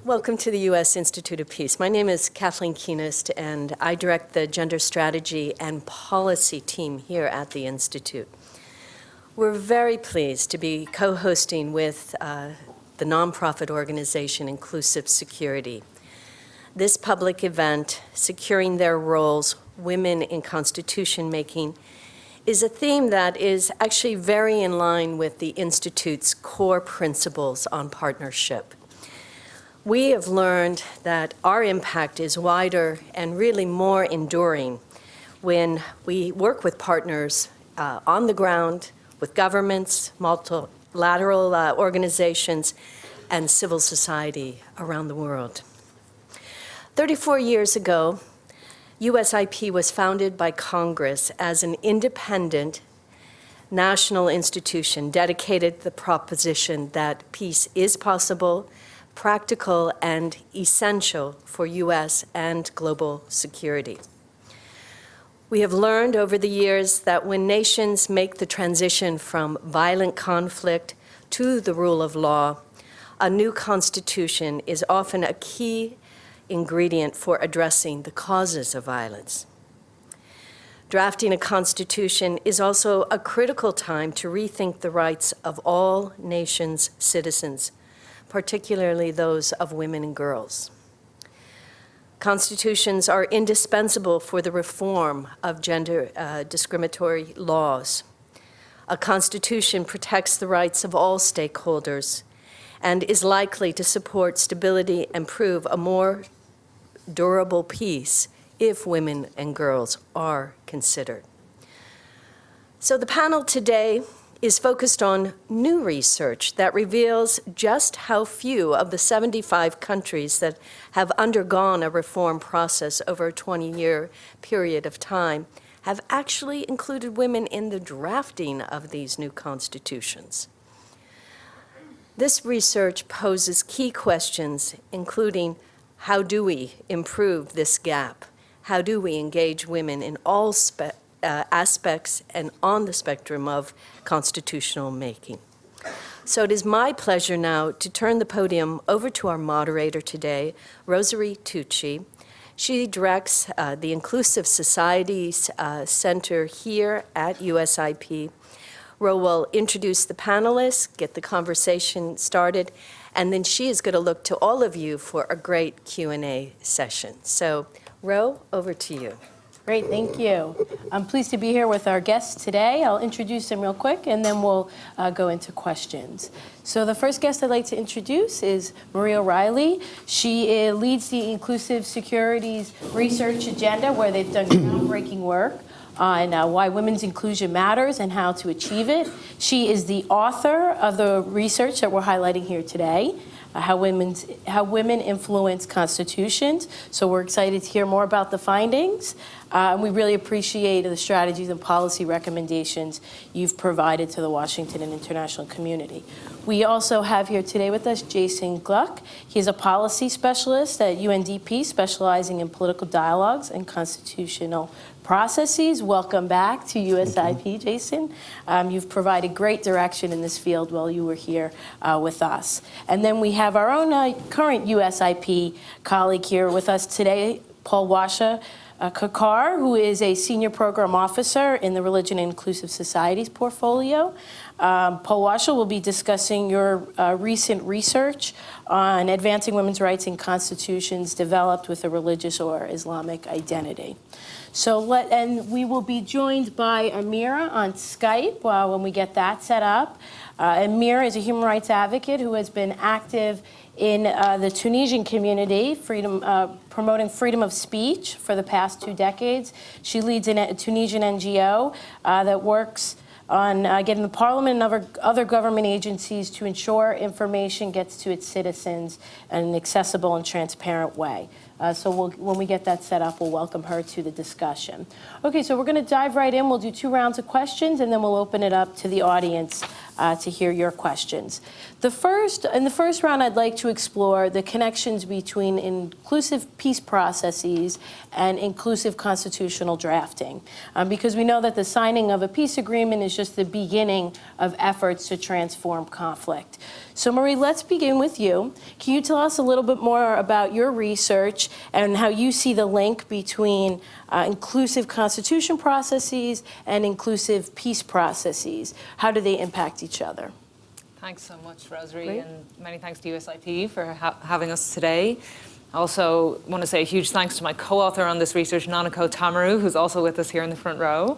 Welcome to the U.S. Institute of Peace. My name is Kathleen Keenest, and I direct the Gender Strategy and Policy team here at the Institute. We're very pleased to be co-hosting with the nonprofit organization Inclusive Security. This public event, Securing Their Roles, Women in Constitution Making, is a theme that is actually very in line with the Institute's core principles on partnership. We have learned that our impact is wider and really more enduring when we work with partners on the ground, with governments, multilateral organizations, and civil society around the world. 34 years ago, USIP was founded by Congress as an independent national institution dedicated to the proposition that peace is possible, practical, and essential for U.S. and global security. We have learned over the years that when nations make the transition from violent conflict to the rule of law, a new constitution is often a key ingredient for addressing the causes of violence. Drafting a constitution is also a critical time to rethink the rights of all nations' citizens, particularly those of women and girls. Constitutions are indispensable for the reform of gender discriminatory laws. A constitution protects the rights of all stakeholders and is likely to support stability and prove a more durable peace if women and girls are considered. So the panel today is focused on new research that reveals just how few of the 75 countries that have undergone a reform process over a 20-year period of time have actually included women in the drafting of these new constitutions. This research poses key questions, including how do we improve this gap? How do we engage women in all aspects and on the spectrum of constitutional making? So it is my pleasure now to turn the podium over to our moderator today, Rosary Tucci. She directs the Inclusive Societies Center here at USIP. Ro will introduce the panelists, get the conversation started, and then she is going to look to all of you for a great Q&A session. So, Ro, over to you. Great, thank you. I'm pleased to be here with our guests today. I'll introduce them real quick, and then we'll go into questions. So the first guest I'd like to introduce is Maria Riley. She leads the Inclusive Security's research agenda, where they've done groundbreaking work on why women's inclusion matters and how to achieve it. She is the author of the research that we're highlighting here today, how women influence constitutions. So we're excited to hear more about the findings. And we really appreciate the strategies and policy recommendations you've provided to the Washington and international community. We also have here today with us Jason Gluck. He's a policy specialist at UNDP, specializing in political dialogues and constitutional processes. Welcome back to USIP, Jason. You've provided great direction in this field while you were here with us. And then we have our own current USIP colleague here with us today, Paul Washa Kakar, who is a senior program officer in the Religion and Inclusive Societies portfolio. Paul Washa will be discussing your recent research on advancing women's rights in constitutions developed with a religious or Islamic identity. And we will be joined by Amira on Skype when we get that set up. Amira is a human rights advocate who has been active in the Tunisian community, promoting freedom of speech for the past 2 decades. She leads a Tunisian NGO that works on getting the parliament and other government agencies to ensure information gets to its citizens in an accessible and transparent way. When we get that set up, we'll welcome her to the discussion. Okay, so we're going to dive right in. We'll do 2 rounds of questions, and then we'll open it up to the audience to hear your questions. In the first round, I'd like to explore the connections between inclusive peace processes and inclusive constitutional drafting, because we know that the signing of a peace agreement is just the beginning of efforts to transform conflict. So Marie, let's begin with you. Can you tell us a little bit more about your research and how you see the link between inclusive constitution processes and inclusive peace processes? How do they impact each other? Thanks so much, Rosary, Great. and many thanks to USIP for having us today. I also want to say a huge thanks to my co-author on this research, Nanako Tamaru, who's also with us here in the front row.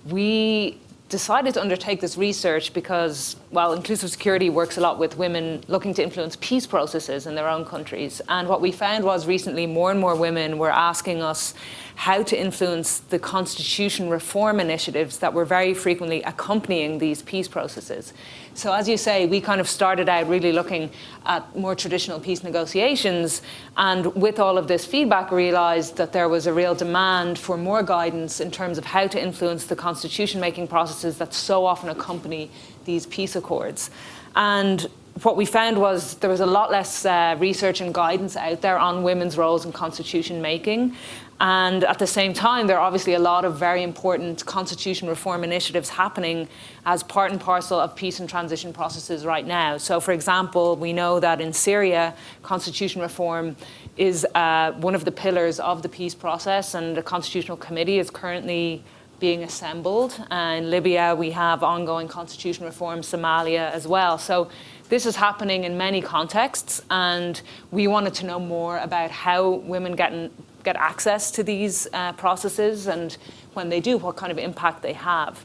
We decided to undertake this research because, well, inclusive security works a lot with women looking to influence peace processes in their own countries. And what we found was recently more and more women were asking us how to influence the constitution reform initiatives that were very frequently accompanying these peace processes. So as you say, we kind of started out really looking at more traditional peace negotiations, and with all of this feedback realized that there was a real demand for more guidance in terms of how to influence the constitution-making processes that so often accompany these peace accords. And what we found was there was a lot less research and guidance out there on women's roles in constitution making. And at the same time, there are obviously a lot of very important constitution reform initiatives happening as part and parcel of peace and transition processes right now. So, for example, we know that in Syria, constitution reform is one of the pillars of the peace process, and the constitutional committee is currently being assembled. In Libya, we have ongoing constitution reform, Somalia as well. So this is happening in many contexts, and we wanted to know more about how women get access to these processes, and when they do, what kind of impact they have.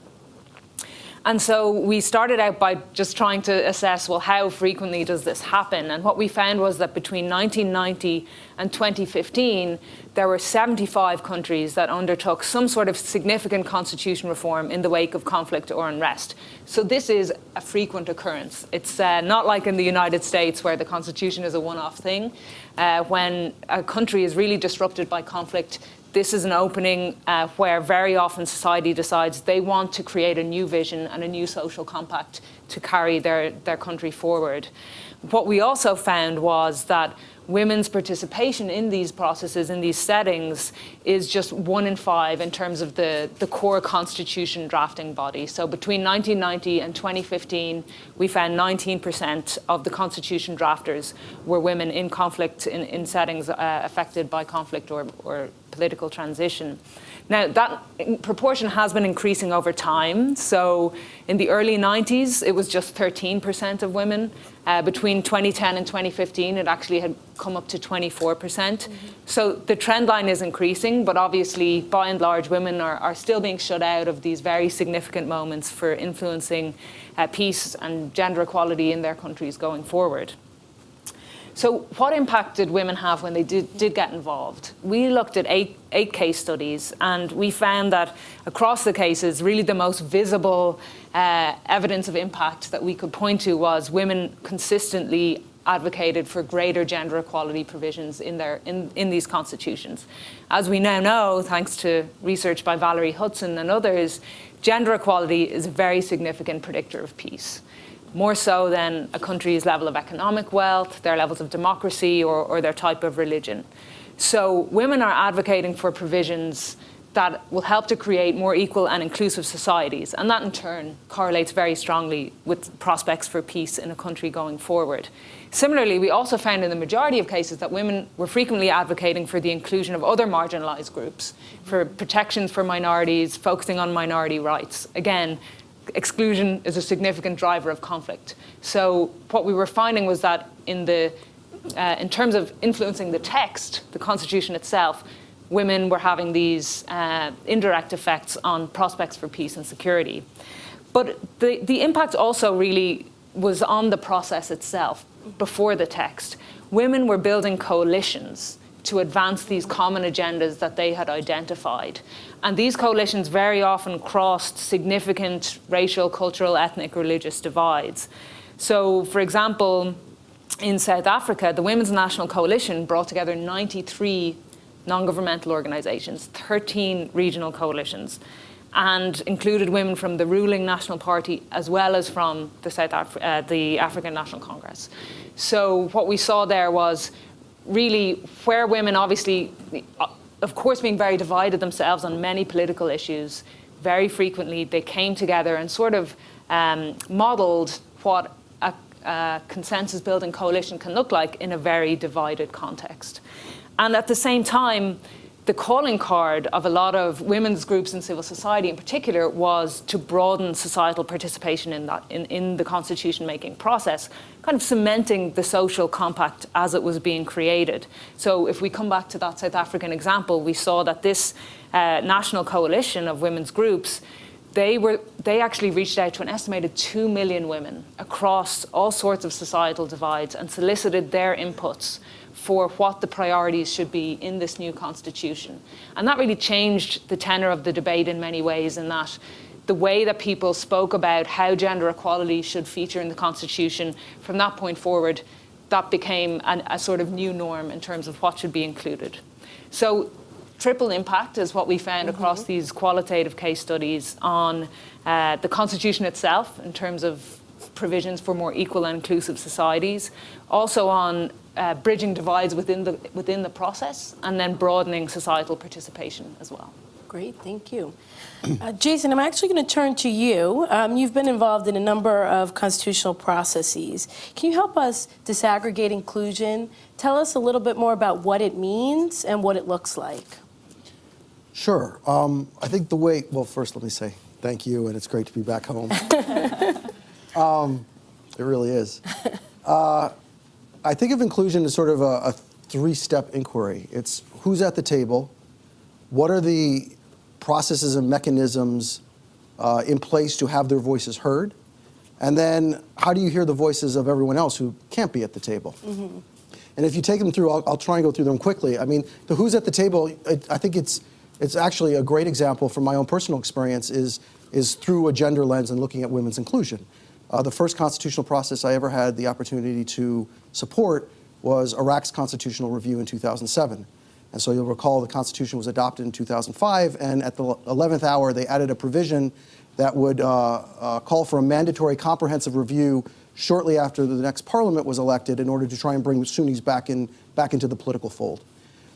And so we started out by just trying to assess, well, how frequently does this happen? And what we found was that between 1990 and 2015, there were 75 countries that undertook some sort of significant constitution reform in the wake of conflict or unrest. So this is a frequent occurrence. It's not like in the United States where the constitution is a one-off thing. When a country is really disrupted by conflict, this is an opening where very often society decides they want to create a new vision and a new social compact to carry their country forward. What we also found was that women's participation in these processes, in these settings, is just 1 in 5 in terms of the core constitution drafting body. So between 1990 and 2015, we found 19% of the constitution drafters were women in conflict, in settings affected by conflict or political transition. Now, that proportion has been increasing over time. So in the early 90s, it was just 13% of women. Between 2010 and 2015, it actually had come up to 24%. Mm-hmm. So the trend line is increasing, but obviously, by and large, women are still being shut out of these very significant moments for influencing peace and gender equality in their countries going forward. So what impact did women have when they did get involved? We looked at eight case studies, and we found that across the cases, really the most visible evidence of impact that we could point to was women consistently advocated for greater gender equality provisions in these constitutions. As we now know, thanks to research by Valerie Hudson and others, gender equality is a very significant predictor of peace, more so than a country's level of economic wealth, their levels of democracy, or their type of religion. So women are advocating for provisions that will help to create more equal and inclusive societies, and that in turn correlates very strongly with prospects for peace in a country going forward. Similarly, we also found in the majority of cases that women were frequently advocating for the inclusion of other marginalized groups, for protections for minorities, focusing on minority rights. Again, exclusion is a significant driver of conflict. So what we were finding was that in terms of influencing the text, the Constitution itself, women were having these indirect effects on prospects for peace and security. But the impact also really was on the process itself before the text. Women were building coalitions to advance these common agendas that they had identified. And these coalitions very often crossed significant racial, cultural, ethnic, religious divides. So, for example, in South Africa, the Women's National Coalition brought together 93 non-governmental organizations, 13 regional coalitions. and included women from the ruling National Party as well as from the African National Congress. So what we saw there was really where women obviously, of course, being very divided themselves on many political issues, very frequently they came together and sort of modeled what a consensus-building coalition can look like in a very divided context. And at the same time, the calling card of a lot of women's groups in civil society in particular was to broaden societal participation in the constitution-making process, kind of cementing the social compact as it was being created. So if we come back to that South African example, we saw that this national coalition of women's groups, they actually reached out to an estimated 2 million women across all sorts of societal divides and solicited their inputs for what the priorities should be in this new constitution. And that really changed the tenor of the debate in many ways, in that the way that people spoke about how gender equality should feature in the constitution, from that point forward, that became a sort of new norm in terms of what should be included. So triple impact is what we found across these qualitative case studies on the constitution itself in terms of provisions for more equal and inclusive societies, also on bridging divides within the process, and then broadening societal participation as well. Great, thank you. Jason, I'm actually going to turn to you. You've been involved in a number of constitutional processes. Can you help us disaggregate inclusion? Tell us a little bit more about what it means and what it looks like. Sure. I think well, first let me say thank you, and it's great to be back home. It really is. I think of inclusion as sort of a three-step inquiry. It's who's at the table, what are the processes and mechanisms in place to have their voices heard, and then how do you hear the voices of everyone else who can't be at the table? Mm-hmm. And if you take them through, I'll try and go through them quickly. I mean, the who's at the table, I think it's actually a great example from my own personal experience is through a gender lens and looking at women's inclusion. The first constitutional process I ever had the opportunity to support was Iraq's constitutional review in 2007. And so you'll recall the Constitution was adopted in 2005, and at the 11th hour, they added a provision that would call for a mandatory comprehensive review shortly after the next parliament was elected in order to try and bring Sunnis back into the political fold.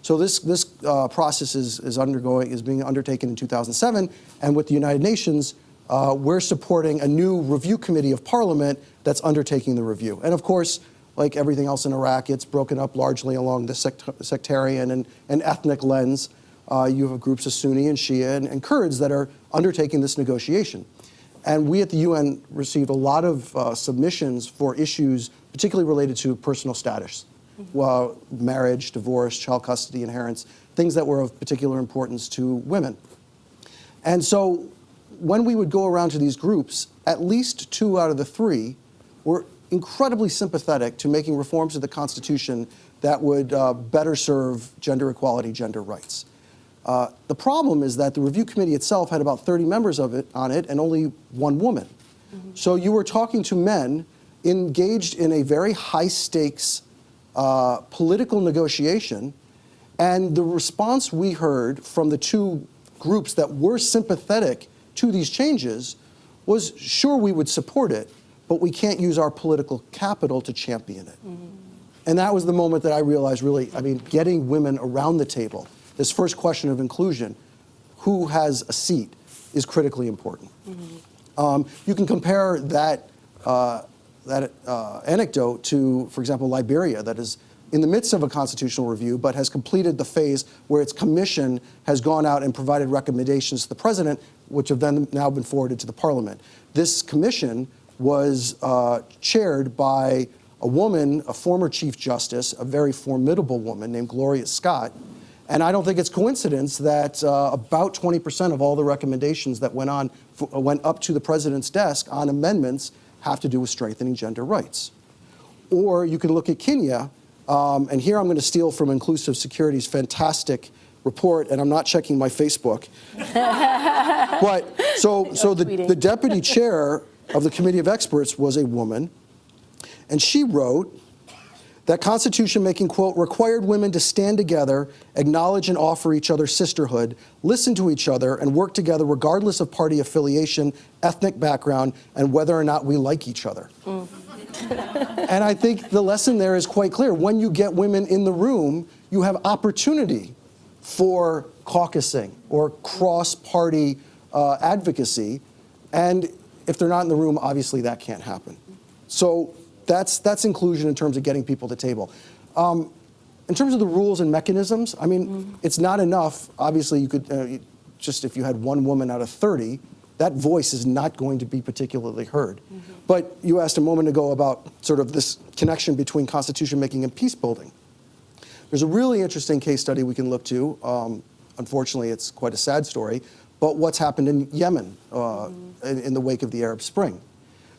So this process is being undertaken in 2007, and with the United Nations, we're supporting a new review committee of parliament that's undertaking the review. And of course, like everything else in Iraq, it's broken up largely along the sectarian and ethnic lens. You have groups of Sunni and Shia and Kurds that are undertaking this negotiation. And we at the UN received a lot of submissions for issues particularly related to personal status, marriage, divorce, child custody, inheritance, things that were of particular importance to women. And so when we would go around to these groups, at least 2 out of the 3 were incredibly sympathetic to making reforms to the Constitution that would better serve gender equality, gender rights. The problem is that the review committee itself had about 30 members on it and only 1 woman. Mm-hmm. So you were talking to men engaged in a very high-stakes political negotiation, and the response we heard from the 2 groups that were sympathetic to these changes was, sure, we would support it, but we can't use our political capital to champion it. Mm-hmm. And that was the moment that I realized, really, getting women around the table, this first question of inclusion, who has a seat, is critically important. Mm-hmm. You can compare that anecdote to, for example, Liberia, that is in the midst of a constitutional review, but has completed the phase where its commission has gone out and provided recommendations to the president, which have then now been forwarded to the parliament. This commission was chaired by a woman, a former Chief Justice, a very formidable woman named Gloria Scott. And I don't think it's coincidence that about 20% of all the recommendations that went up to the president's desk on amendments have to do with strengthening gender rights. Or you can look at Kenya, and here I'm going to steal from Inclusive Security's fantastic report, and I'm not checking my Facebook. But so the deputy chair of the committee of experts was a woman, and she wrote That constitution making, quote, required women to stand together, acknowledge and offer each other sisterhood, listen to each other, and work together regardless of party affiliation, ethnic background, and whether or not we like each other. And I think the lesson there is quite clear. When you get women in the room, you have opportunity for caucusing or cross-party advocacy. And if they're not in the room, obviously that can't happen. So that's inclusion in terms of getting people to the table. In terms of the rules and mechanisms, I mean, it's not enough. Obviously, you could, just if you had one woman out of 30, that voice is not going to be particularly heard. But you asked a moment ago about sort of this connection between constitution making and peace building. There's a really interesting case study we can look to. Unfortunately, it's quite a sad story, but what's happened in Yemen in the wake of the Arab Spring.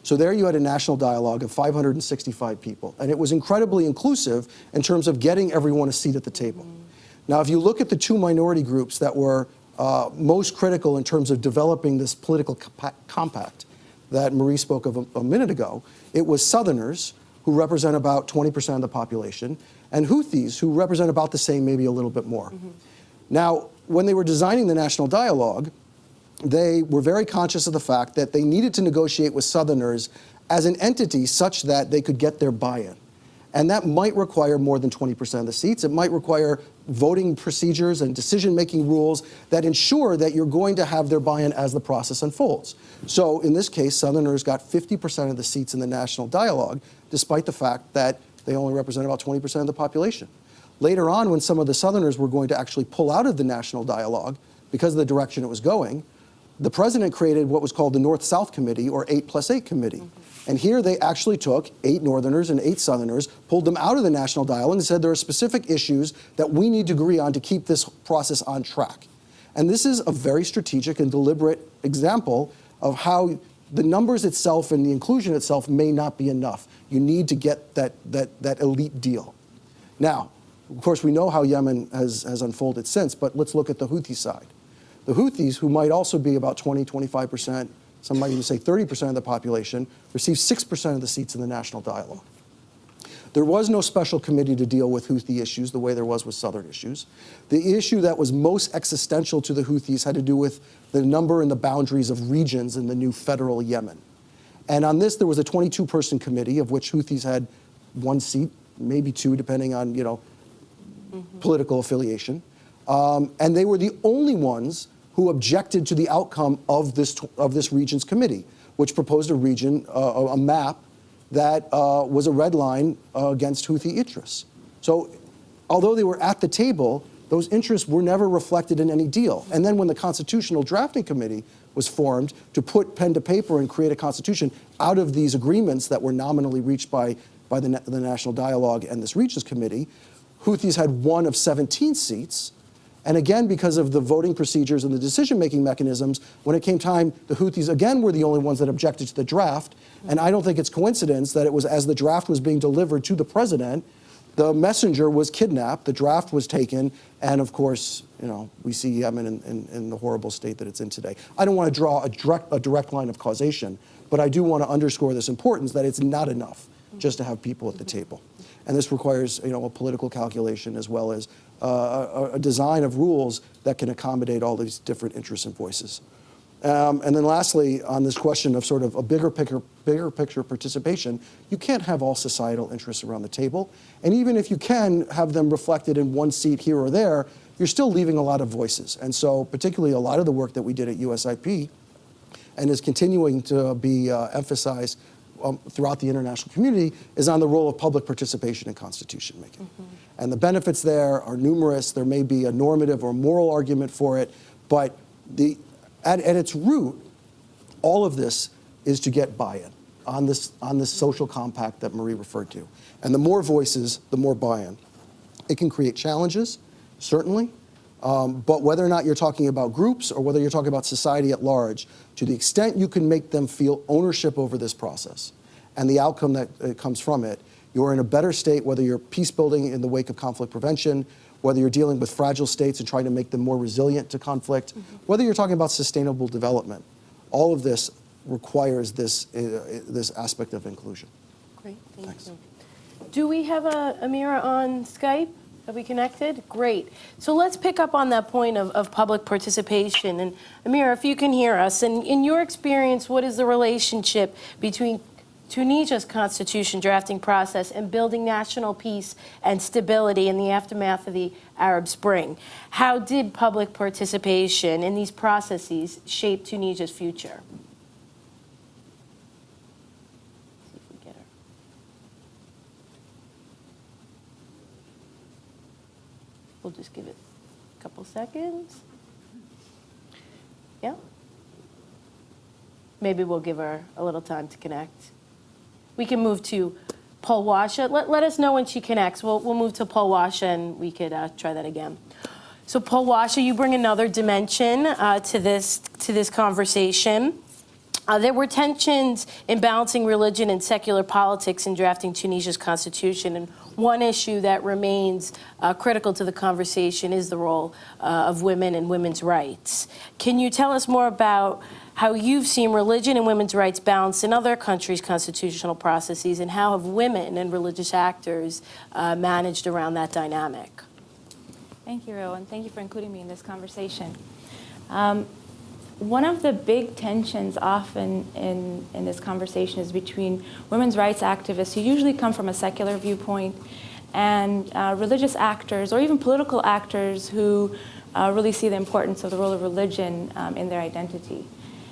So there you had a national dialogue of 565 people, and it was incredibly inclusive in terms of getting everyone a seat at the table. Now, if you look at the two minority groups that were most critical in terms of developing this political compact that Marie spoke of a minute ago, it was Southerners, who represent about 20% of the population, and Houthis, who represent about the same, maybe a little bit more. Now, when they were designing the national dialogue, they were very conscious of the fact that they needed to negotiate with Southerners as an entity such that they could get their buy-in. And that might require more than 20% of the seats. It might require voting procedures and decision-making rules that ensure that you're going to have their buy-in as the process unfolds. So in this case, Southerners got 50% of the seats in the national dialogue, despite the fact that they only represent about 20% of the population. Later on, when some of the Southerners were going to actually pull out of the national dialogue because of the direction it was going, the president created what was called the North-South Committee, or 8+8 Committee. And here they actually took 8 Northerners and 8 Southerners, pulled them out of the national dialogue and said there are specific issues that we need to agree on to keep this process on track. And this is a very strategic and deliberate example of how the numbers itself and the inclusion itself may not be enough. You need to get that elite deal. Now, of course, we know how Yemen has unfolded since, but let's look at the Houthi side. The Houthis, who might also be about 20, 25%, some might even say 30% of the population, receive 6% of the seats in the national dialogue. There was no special committee to deal with Houthi issues the way there was with Southern issues. The issue that was most existential to the Houthis had to do with the number and the boundaries of regions in the new federal Yemen. And on this, there was a 22-person committee, of which Houthis had 1 seat, maybe 2, depending on, political affiliation. And they were the only ones who objected to the outcome of this region's committee, which proposed a map that was a red line against Houthi interests. So although they were at the table, those interests were never reflected in any deal. And then when the Constitutional Drafting Committee was formed to put pen to paper and create a constitution out of these agreements that were nominally reached by the National Dialogue and this Regions Committee, Houthis had 1 of 17 seats. And again, because of the voting procedures and the decision-making mechanisms, when it came time, the Houthis again were the only ones that objected to the draft. And I don't think it's coincidence that it was as the draft was being delivered to the president, the messenger was kidnapped, the draft was taken, and of course, we see Yemen in the horrible state that it's in today. I don't want to draw a direct line of causation, but I do want to underscore this importance that it's not enough just to have people at the table. And this requires, a political calculation as well as a design of rules that can accommodate all these different interests and voices. And then lastly, on this question of sort of a bigger picture participation, you can't have all societal interests around the table. And even if you can have them reflected in 1 seat here or there, you're still leaving a lot of voices. And so particularly a lot of the work that we did at USIP and is continuing to be emphasized throughout the international community is on the role of public participation in constitution making. And the benefits there are numerous. There may be a normative or moral argument for it, but at its root, all of this is to get buy-in on this social compact that Marie referred to. And the more voices, the more buy-in. It can create challenges, certainly, but whether or not you're talking about groups or whether you're talking about society at large, to the extent you can make them feel ownership over this process and the outcome that comes from it, you're in a better state, whether you're peace building in the wake of conflict prevention, whether you're dealing with fragile states and trying to make them more resilient to conflict, whether you're talking about sustainable development. All of this requires this aspect of inclusion. Great, thank you. Do we have Amira on Skype? Are we connected? Great. So let's pick up on that point of public participation. And Amira, if you can hear us, and in your experience, what is the relationship between Tunisia's constitution drafting process and building national peace and stability in the aftermath of the Arab Spring? How did public participation in these processes shape Tunisia's future? See if we get her. We'll just give it a couple seconds. Yeah? Maybe we'll give her a little time to connect. We can move to Polwasha. Let us know when she connects. We'll move to Polwasha and we could try that again. So Polwasha, you bring another dimension to this conversation. There were tensions in balancing religion and secular politics in drafting Tunisia's constitution, and one issue that remains critical to the conversation is the role of women and women's rights. Can you tell us more about how you've seen religion and women's rights balanced in other countries' constitutional processes, and how have women and religious actors managed around that dynamic? Thank you, Ro, and thank you for including me in this conversation. One of the big tensions often in this conversation is between women's rights activists who usually come from a secular viewpoint and religious actors or even political actors who really see the importance of the role of religion in their identity.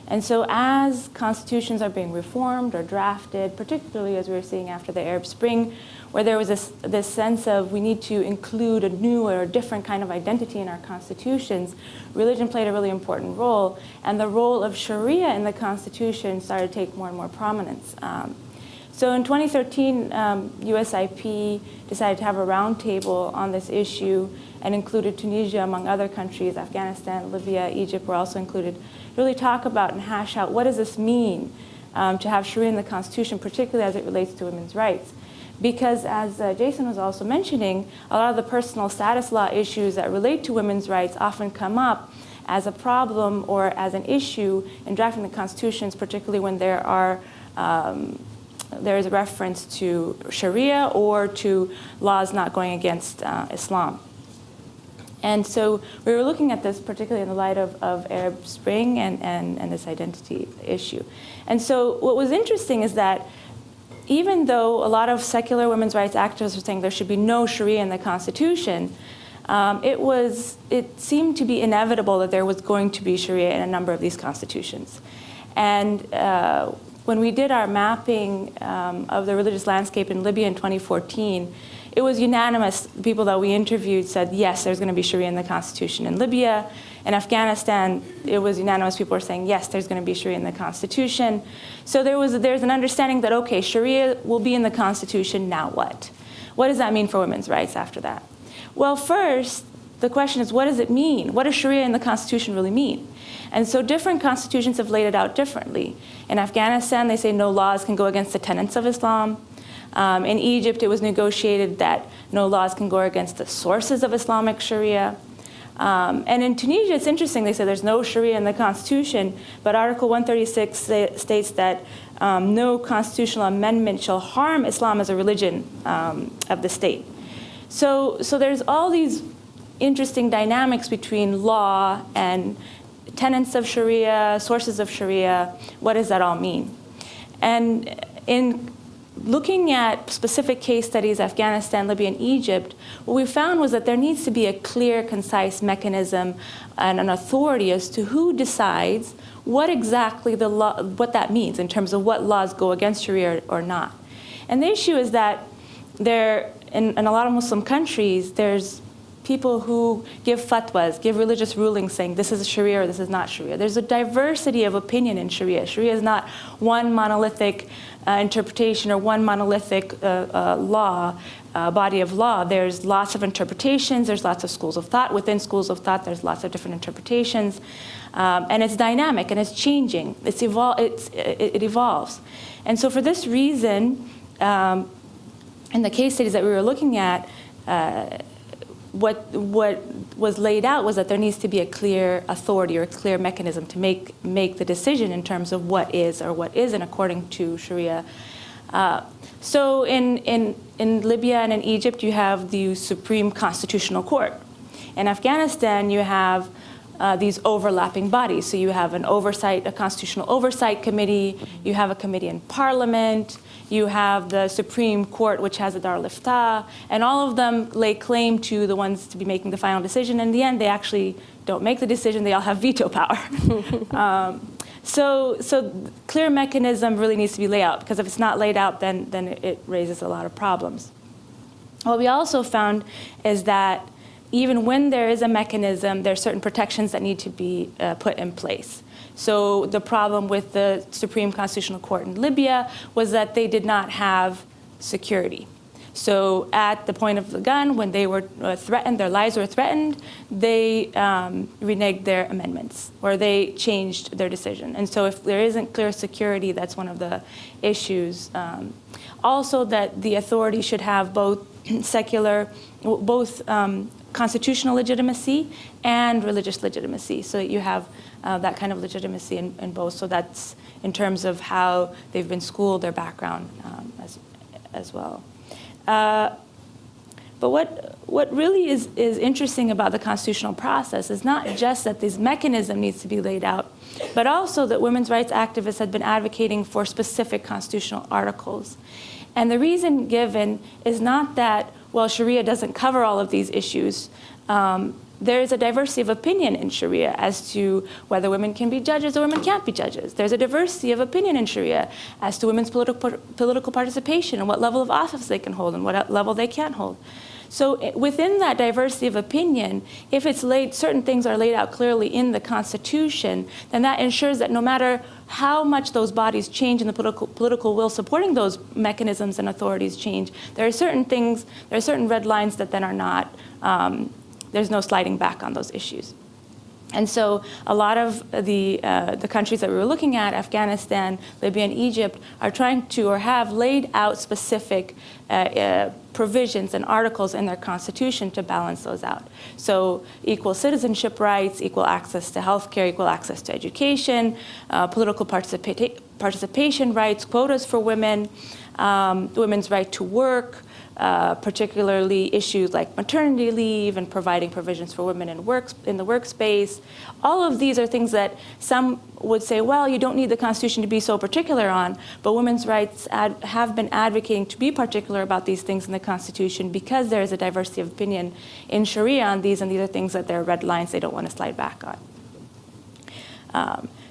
And so as constitutions are being reformed or drafted, particularly as we were seeing after the Arab Spring, where there was this sense of we need to include a new or a different kind of identity in our constitutions, religion played a really important role, and the role of Sharia in the Constitution started to take more and more prominence. So in 2013, USIP decided to have a roundtable on this issue and included Tunisia among other countries. Afghanistan, Libya, Egypt were also included. Really talk about and hash out what does this mean to have Sharia in the Constitution, particularly as it relates to women's rights. Because as Jason was also mentioning, a lot of the personal status law issues that relate to women's rights often come up as a problem or as an issue in drafting the constitutions, particularly when there is a reference to Sharia or to laws not going against Islam. And so we were looking at this particularly in the light of Arab Spring and this identity issue. And so what was interesting is that even though a lot of secular women's rights activists were saying there should be no Sharia in the Constitution, it seemed to be inevitable that there was going to be Sharia in a number of these constitutions. And when we did our mapping of the religious landscape in Libya in 2014, it was unanimous. The people that we interviewed said, yes, there's going to be Sharia in the Constitution. In Libya, in Afghanistan, it was unanimous. People were saying, yes, there's going to be Sharia in the Constitution. So there's an understanding that, okay, Sharia will be in the Constitution, now what? What does that mean for women's rights after that? Well, first, the question is, what does it mean? What does Sharia in the Constitution really mean? And so different constitutions have laid it out differently. In Afghanistan, they say no laws can go against the tenets of Islam. In Egypt, it was negotiated that no laws can go against the sources of Islamic Sharia. And in Tunisia, it's interesting. They say there's no Sharia in the constitution, but Article 136 states that no constitutional amendment shall harm Islam as a religion of the state. So there's all these interesting dynamics between law and tenets of Sharia, sources of Sharia. What does that all mean? And in looking at specific case studies, Afghanistan, Libya, and Egypt, what we found was that there needs to be a clear, concise mechanism and an authority as to who decides what exactly what that means in terms of what laws go against Sharia or not. And the issue is that in a lot of Muslim countries, there's people who give fatwas, give religious rulings saying this is Sharia or this is not Sharia. There's a diversity of opinion in Sharia. Sharia is not one monolithic interpretation or one monolithic body of law. There's lots of interpretations. There's lots of schools of thought. Within schools of thought, there's lots of different interpretations. And it's dynamic and it's changing. It evolves. And so for this reason, in the case studies that we were looking at, what was laid out was that there needs to be a clear authority or a clear mechanism to make the decision in terms of what is or what isn't according to Sharia. So in in Libya and in Egypt, you have the Supreme Constitutional Court. In Afghanistan, you have these overlapping bodies. So you have a constitutional oversight committee, you have a committee in parliament, you have the Supreme Court, which has a Dar al-Ifta, and all of them lay claim to the ones to be making the final decision. In the end, they actually don't make the decision, they all have veto power. So clear mechanism really needs to be laid out, because if it's not laid out, then it raises a lot of problems. What we also found is that even when there is a mechanism, there are certain protections that need to be put in place. So the problem with the Supreme Constitutional Court in Libya was that they did not have security. So at the point of the gun, when they were threatened, their lives were threatened, they reneged their amendments, or they changed their decision. And so if there isn't clear security, that's one of the issues. Also, that the authority should have both constitutional legitimacy and religious legitimacy, so that you have that kind of legitimacy in both. So that's in terms of how they've been schooled, their background as well. But what really is interesting about the constitutional process is not just that this mechanism needs to be laid out, but also that women's rights activists have been advocating for specific constitutional articles. And the reason given is not that, well, Sharia doesn't cover all of these issues. There is a diversity of opinion in Sharia as to whether women can be judges or women can't be judges. There's a diversity of opinion in Sharia as to women's political participation and what level of office they can hold and what level they can't hold. So within that diversity of opinion, if certain things are laid out clearly in the Constitution, then that ensures that no matter how much those bodies change and the political will supporting those mechanisms and authorities change, there are certain red lines that then are not, there's no sliding back on those issues. And so a lot of the countries that we were looking at, Afghanistan, Libya, and Egypt, are trying to or have laid out specific provisions and articles in their constitution to balance those out. So equal citizenship rights, equal access to healthcare, equal access to education, political participation rights, quotas for women, women's right to work, particularly issues like maternity leave and providing provisions for women in the workspace. All of these are things that some would say, well, you don't need the Constitution to be so particular on, but women's rights have been advocating to be particular about these things in the Constitution because there is a diversity of opinion in Sharia on these, and these are things that they're red lines they don't want to slide back on.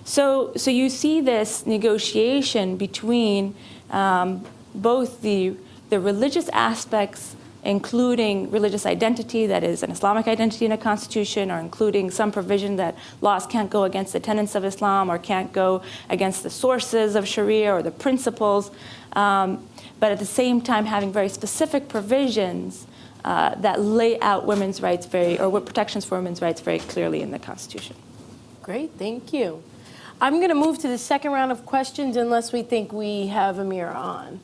So you see this negotiation between both the religious aspects, including religious identity, that is an Islamic identity in a constitution, or including some provision that laws can't go against the tenets of Islam or can't go against the sources of Sharia or the principles, but at the same time having very specific provisions that lay out women's rights protections for women's rights very clearly in the Constitution. Great, thank you. I'm going to move to the second round of questions unless we think we have Amira on.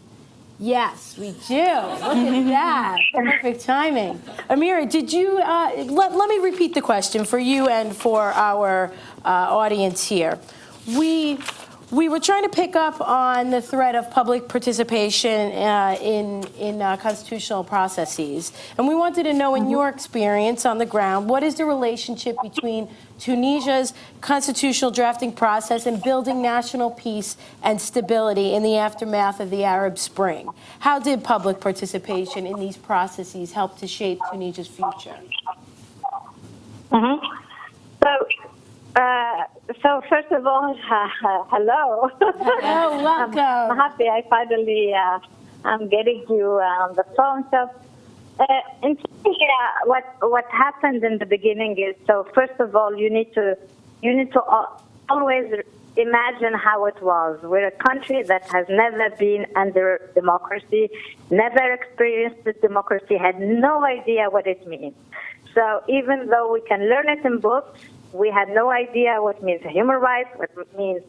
Yes, we do. Look at that. Perfect timing. Amira, did you, let me repeat the question for you and for our audience here. We were trying to pick up on the thread of public participation in constitutional processes. And we wanted to know, in your experience on the ground, what is the relationship between Tunisia's constitutional drafting process and building national peace and stability in the aftermath of the Arab Spring? How did public participation in these processes help to shape Tunisia's future? So first of all, hello. Hello, welcome. I'm happy I finally I'm getting you on the phone. So in Tunisia, what happened in the beginning is, so first of all, you need to always imagine how it was. We're a country that has never been under democracy, never experienced this democracy, had no idea what it means. So even though we can learn it in books, we had no idea what means human rights, what means,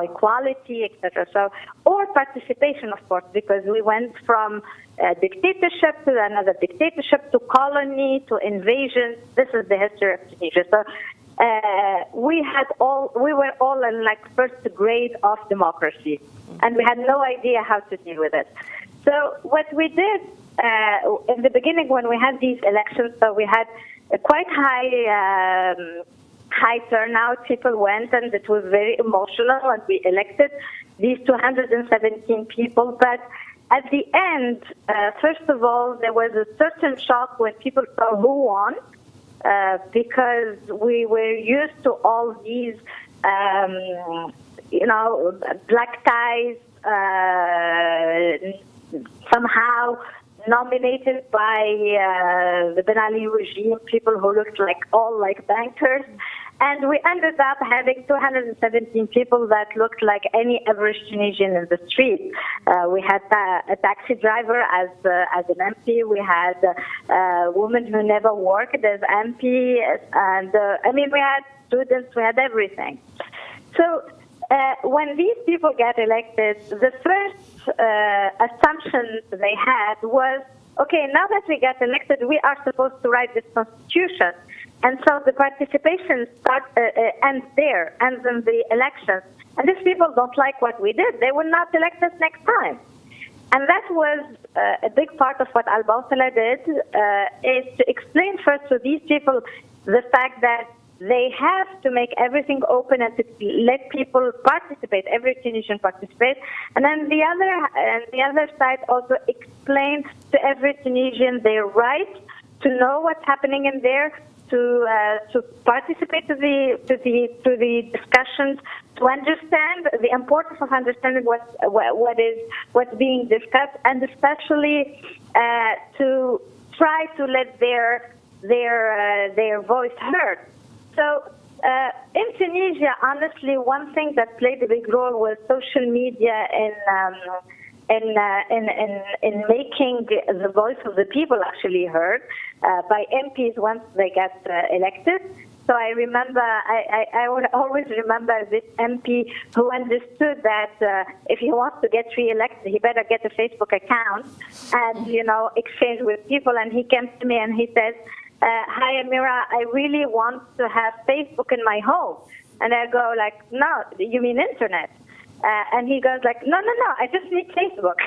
equality, etc. So, or participation, of course, because we went from dictatorship to another dictatorship to colony to invasion. This is the history of Tunisia. So, we were all in like first grade of democracy, and we had no idea how to deal with it. So what we did in the beginning when we had these elections, so we had a quite high turnout. People went, and it was very emotional, and we elected these 217 people. But at the end, first of all, there was a certain shock when people saw who won, because we were used to all these, black ties, somehow nominated by the Ben Ali regime, people who looked all like bankers. And we ended up having 217 people that looked like any average Tunisian in the street. We had a taxi driver as an MP. We had a woman who never worked as MP. And we had students, we had everything. So when these people get elected, the first assumption they had was, okay, now that we got elected, we are supposed to write this constitution. And so the participation ends there, ends in the elections. And these people don't like what we did. They will not elect us next time. And that was a big part of what Al-Bawtala did, is to explain first to these people the fact that they have to make everything open and to let people participate, every Tunisian participate. And then the other side also explain to every Tunisian their right to know what's happening in there, to participate to the discussions, to understand the importance of understanding what's being discussed, and especially to try to let their voice heard. So in Tunisia, honestly, one thing that played a big role was social media in making the voice of the people actually heard by MPs once they got elected. So I remember, I would always remember this MP who understood that if he wants to get re-elected, he better get a Facebook account and, exchange with people. And he came to me and he said, hi, Amira, I really want to have Facebook in my home. And I go no, you mean internet? And he goes no, I just need Facebook.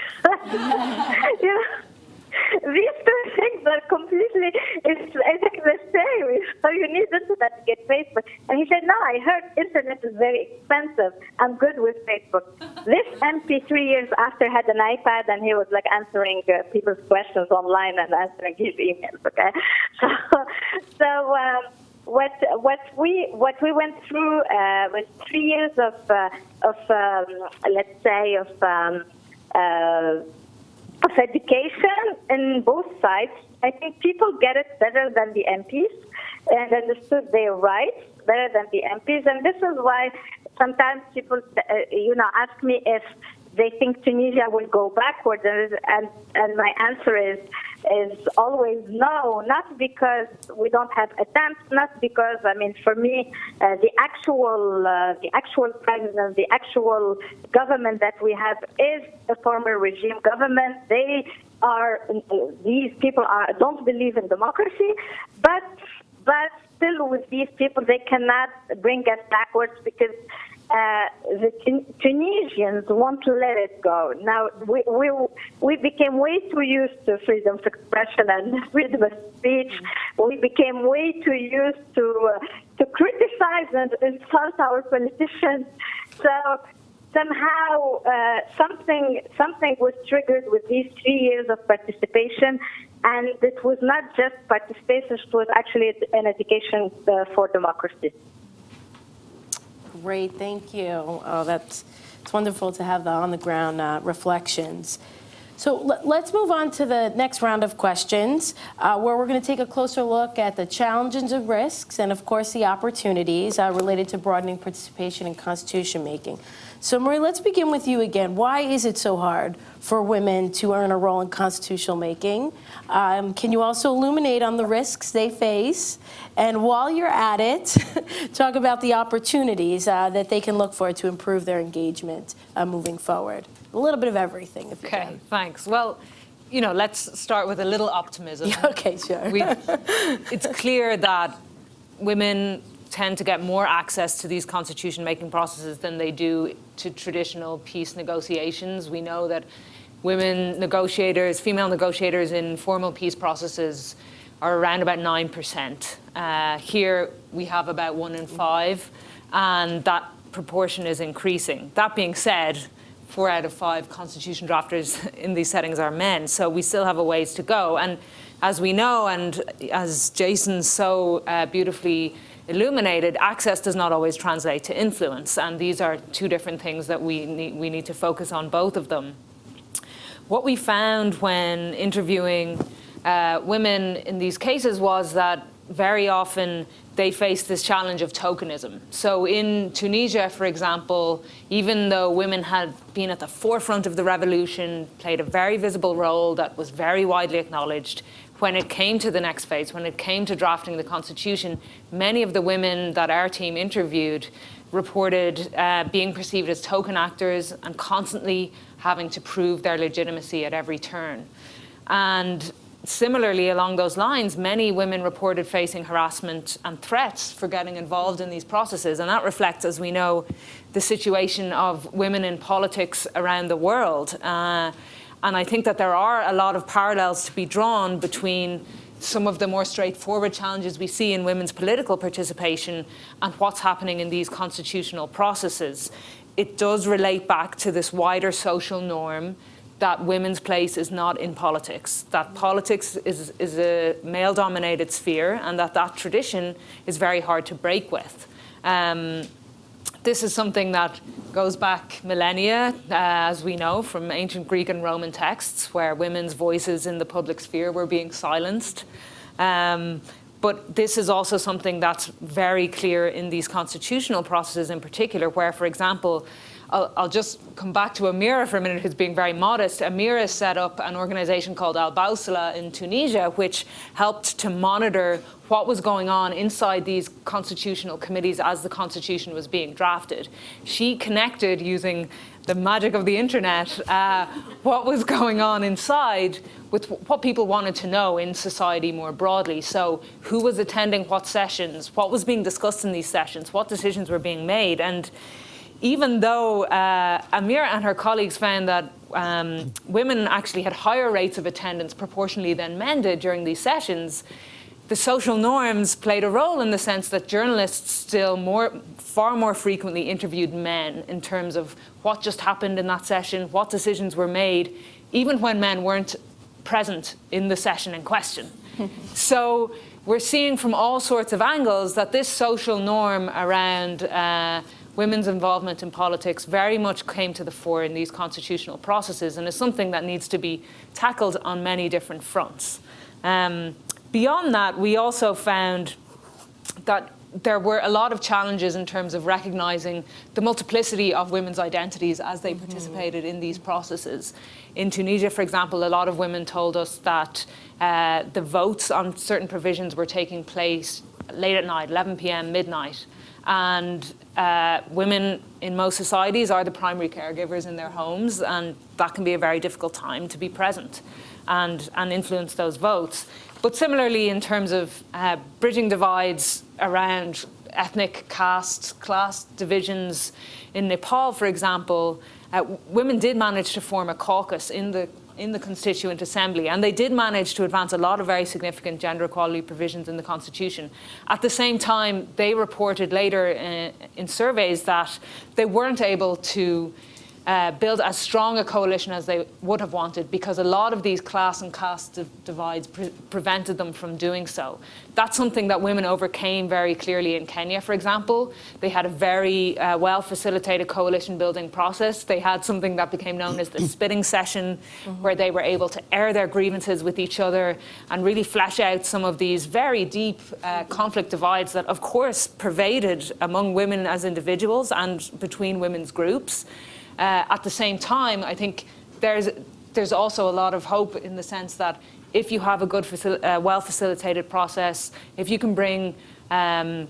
These two things are completely, I think, the same. So you need internet to get Facebook. And he said, no, I heard internet is very expensive. I'm good with Facebook. This MP 3 years after had an iPad, and he was answering people's questions online and answering his emails. Okay, so what we went through was 3 years of education in both sides. I think people get it better than the MPs and understood their rights better than the MPs. And this is why sometimes people, ask me if they think Tunisia will go backwards. And my answer is always no, not because we don't have attempts, not because, for me, the actual president, the actual government that we have is a former regime government. These people don't believe in democracy, but still with these people, they cannot bring us backwards because the Tunisians won't let it go. Now, we became way too used to freedom of expression and freedom of speech. We became way too used to criticize and insult our politicians. So somehow something was triggered with these 3 years of participation. And it was not just participation, it was actually an education for democracy. Great, thank you. Oh, it's wonderful to have the on-the-ground reflections. So let's move on to the next round of questions, where we're going to take a closer look at the challenges and risks, and of course the opportunities related to broadening participation in constitution making. So Marie, let's begin with you again. Why is it so hard for women to earn a role in constitutional making? Can you also illuminate on the risks they face? And while you're at it, talk about the opportunities that they can look for to improve their engagement moving forward. A little bit of everything, if you can. Okay, thanks. Well, let's start with a little optimism. Okay, sure. It's clear that women tend to get more access to these constitution-making processes than they do to traditional peace negotiations. We know that women negotiators, female negotiators in formal peace processes are around about 9%. Here we have about 1 in 5, and that proportion is increasing. That being said, 4 out of 5 constitution drafters in these settings are men, so we still have a ways to go. And as we know, and as Jason so beautifully illuminated, access does not always translate to influence, and these are two different things that we need to focus on, both of them. What we found when interviewing women in these cases was that very often they face this challenge of tokenism. So in Tunisia, for example, even though women had been at the forefront of the revolution, played a very visible role that was very widely acknowledged, when it came to the next phase, when it came to drafting the constitution, many of the women that our team interviewed reported being perceived as token actors and constantly having to prove their legitimacy at every turn. And similarly, along those lines, many women reported facing harassment and threats for getting involved in these processes. And that reflects, as we know, the situation of women in politics around the world. And I think that there are a lot of parallels to be drawn between some of the more straightforward challenges we see in women's political participation and what's happening in these constitutional processes. It does relate back to this wider social norm that women's place is not in politics, that politics is a male-dominated sphere, and that tradition is very hard to break with. This is something that goes back millennia, as we know, from ancient Greek and Roman texts, where women's voices in the public sphere were being silenced. But this is also something that's very clear in these constitutional processes in particular, where, for example, I'll just come back to Amira for a minute, who's being very modest. Amira set up an organization called Al-Bawsala in Tunisia, which helped to monitor what was going on inside these constitutional committees as the constitution was being drafted. She connected, using the magic of the internet, what was going on inside with what people wanted to know in society more broadly. So who was attending what sessions, what was being discussed in these sessions, what decisions were being made. And even though Amira and her colleagues found that women actually had higher rates of attendance proportionally than men did during these sessions, the social norms played a role in the sense that journalists still far more frequently interviewed men in terms of what just happened in that session, what decisions were made, even when men weren't present in the session in question. So we're seeing from all sorts of angles that this social norm around women's involvement in politics very much came to the fore in these constitutional processes, and is something that needs to be tackled on many different fronts. Beyond that, we also found that there were a lot of challenges in terms of recognizing the multiplicity of women's identities as they participated in these processes. In Tunisia, for example, a lot of women told us that the votes on certain provisions were taking place late at night, 11 p.m., midnight. And women in most societies are the primary caregivers in their homes, and that can be a very difficult time to be present and influence those votes. But similarly, in terms of bridging divides around ethnic, caste, class divisions, in Nepal, for example, women did manage to form a caucus in the Constituent Assembly, and they did manage to advance a lot of very significant gender equality provisions in the Constitution. At the same time, they reported later in surveys that they weren't able to build as strong a coalition as they would have wanted, because a lot of these class and caste divides prevented them from doing so. That's something that women overcame very clearly in Kenya, for example. They had a very well-facilitated coalition-building process. They had something that became known as the spitting session, where they were able to air their grievances with each other and really flesh out some of these very deep conflict divides that, of course, pervaded among women as individuals and between women's groups. At the same time, I think there's also a lot of hope in the sense that if you have a good, well-facilitated process, if you can bring the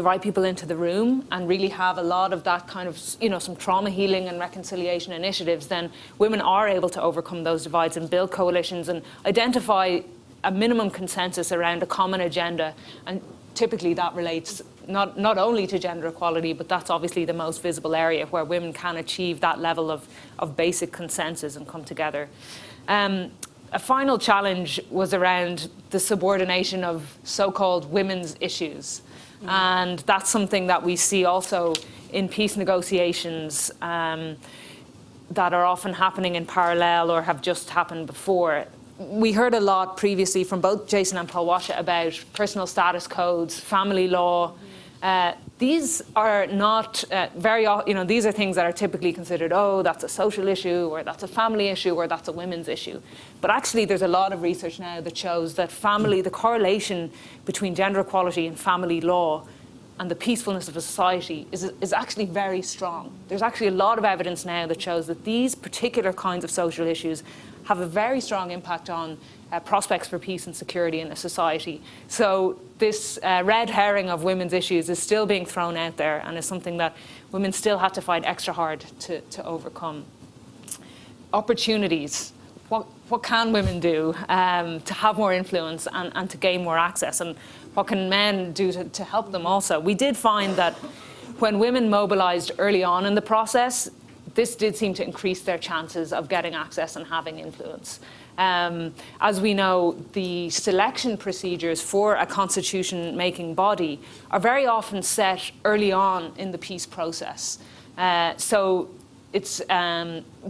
right people into the room and really have a lot of that kind of, some trauma healing and reconciliation initiatives, then women are able to overcome those divides and build coalitions and identify a minimum consensus around a common agenda. And typically that relates not only to gender equality, but that's obviously the most visible area where women can achieve that level of basic consensus and come together. A final challenge was around the subordination of so-called women's issues. And that's something that we see also in peace negotiations that are often happening in parallel or have just happened before. We heard a lot previously from both Jason and Palwasha about personal status codes, family law. These are not these are things that are typically considered, oh, that's a social issue, or that's a family issue, or that's a women's issue. But actually, there's a lot of research now that shows that the correlation between gender equality and family law and the peacefulness of a society is actually very strong. There's actually a lot of evidence now that shows that these particular kinds of social issues have a very strong impact on prospects for peace and security in a society. So this red herring of women's issues is still being thrown out there and is something that women still have to fight extra hard to overcome. Opportunities. What can women do to have more influence and to gain more access? And what can men do to help them also? We did find that when women mobilized early on in the process, this did seem to increase their chances of getting access and having influence. As we know, the selection procedures for a constitution-making body are very often set early on in the peace process. So it's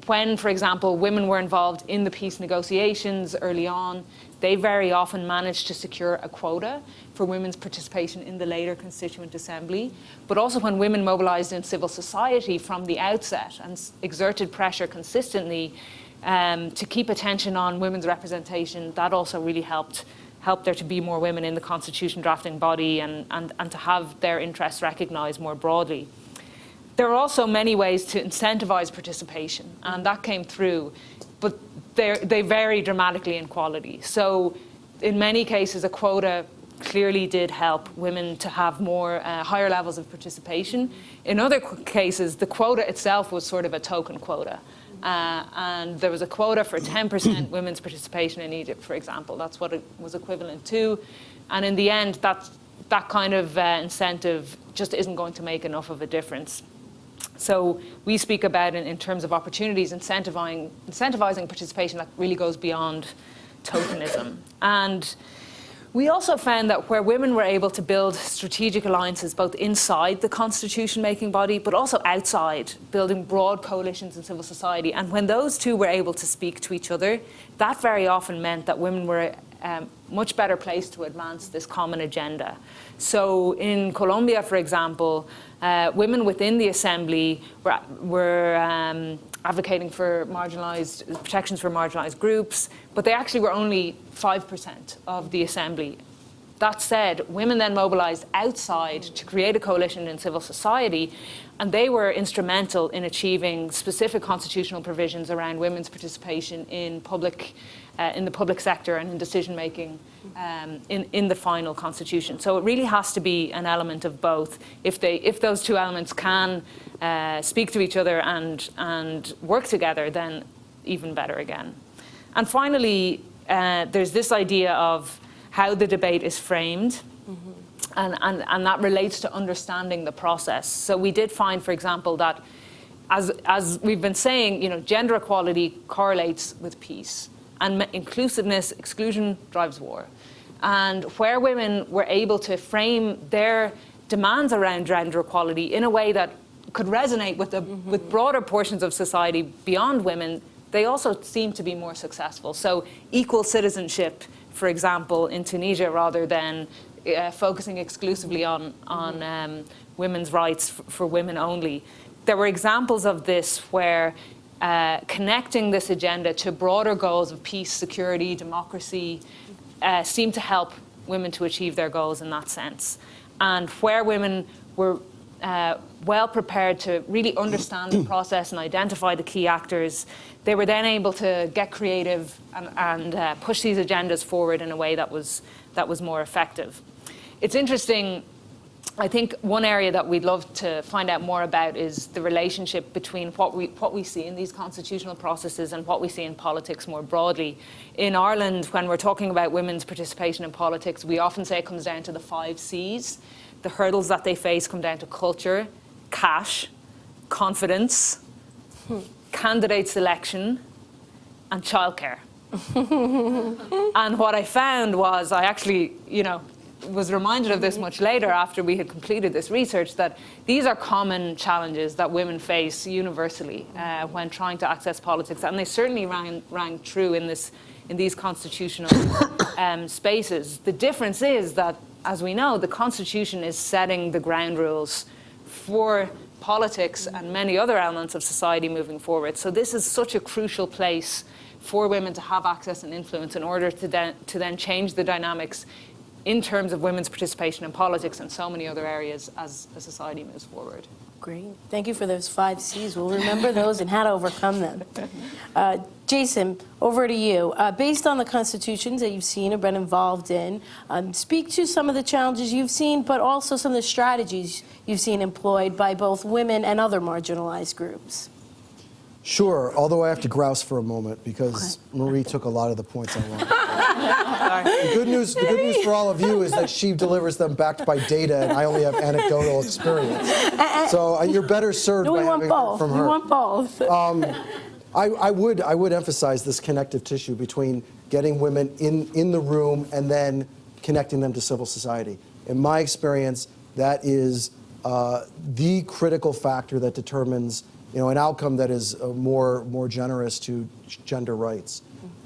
when, for example, women were involved in the peace negotiations early on, they very often managed to secure a quota for women's participation in the later Constituent Assembly. But also when women mobilized in civil society from the outset and exerted pressure consistently to keep attention on women's representation, that also really helped there to be more women in the constitution drafting body and to have their interests recognized more broadly. There are also many ways to incentivize participation, and that came through, but they vary dramatically in quality. So in many cases, a quota clearly did help women to have more higher levels of participation. In other cases, the quota itself was sort of a token quota. And there was a quota for 10% women's participation in Egypt, for example. That's what it was equivalent to. And in the end, that kind of incentive just isn't going to make enough of a difference. So we speak about it in terms of opportunities, incentivizing participation that really goes beyond tokenism. And we also found that where women were able to build strategic alliances both inside the constitution-making body, but also outside, building broad coalitions in civil society, and when those two were able to speak to each other, that very often meant that women were much better placed to advance this common agenda. So in Colombia, for example, women within the assembly were advocating for protections for marginalized groups, but they actually were only 5% of the assembly. That said, women then mobilized outside to create a coalition in civil society, and they were instrumental in achieving specific constitutional provisions around women's participation in the public sector and in decision-making in the final constitution. So it really has to be an element of both. If those two elements can speak to each other and work together, then even better again. And finally, there's this idea of how the debate is framed, and that relates to understanding the process. So we did find, for example, that as we've been saying, gender equality correlates with peace, and inclusiveness, exclusion drives war. And where women were able to frame their demands around gender equality in a way that could resonate with broader portions of society beyond women, they also seem to be more successful. So equal citizenship, for example, in Tunisia, rather than focusing exclusively on women's rights for women only. There were examples of this where connecting this agenda to broader goals of peace, security, democracy seemed to help women to achieve their goals in that sense. And where women were well prepared to really understand the process and identify the key actors, they were then able to get creative and push these agendas forward in a way that was more effective. It's interesting, I think one area that we'd love to find out more about is the relationship between what we see in these constitutional processes and what we see in politics more broadly. In Ireland, when we're talking about women's participation in politics, we often say it comes down to the 5 C's. The hurdles that they face come down to culture, cash, confidence, candidate selection, and childcare. And what I found was, I actually, was reminded of this much later after we had completed this research, that these are common challenges that women face universally when trying to access politics, and they certainly rang true in these constitutional spaces. The difference is that, as we know, the Constitution is setting the ground rules for politics and many other elements of society moving forward. So this is such a crucial place for women to have access and influence in order to then change the dynamics in terms of women's participation in politics and so many other areas as a society moves forward. Great. Thank you for those 5 C's. We'll remember those and how to overcome them. Jason, over to you. Based on the constitutions that you've seen or been involved in, speak to some of the challenges you've seen, but also some of the strategies you've seen employed by both women and other marginalized groups. Sure, although I have to grouse for a moment because Marie took a lot of the points I wanted. The good news for all of you is that she delivers them backed by data, and I only have anecdotal experience. So you're better served by having it from her. We want both. I would emphasize this connective tissue between getting women in the room and then connecting them to civil society. In my experience, that is the critical factor that determines an outcome that is more generous to gender rights.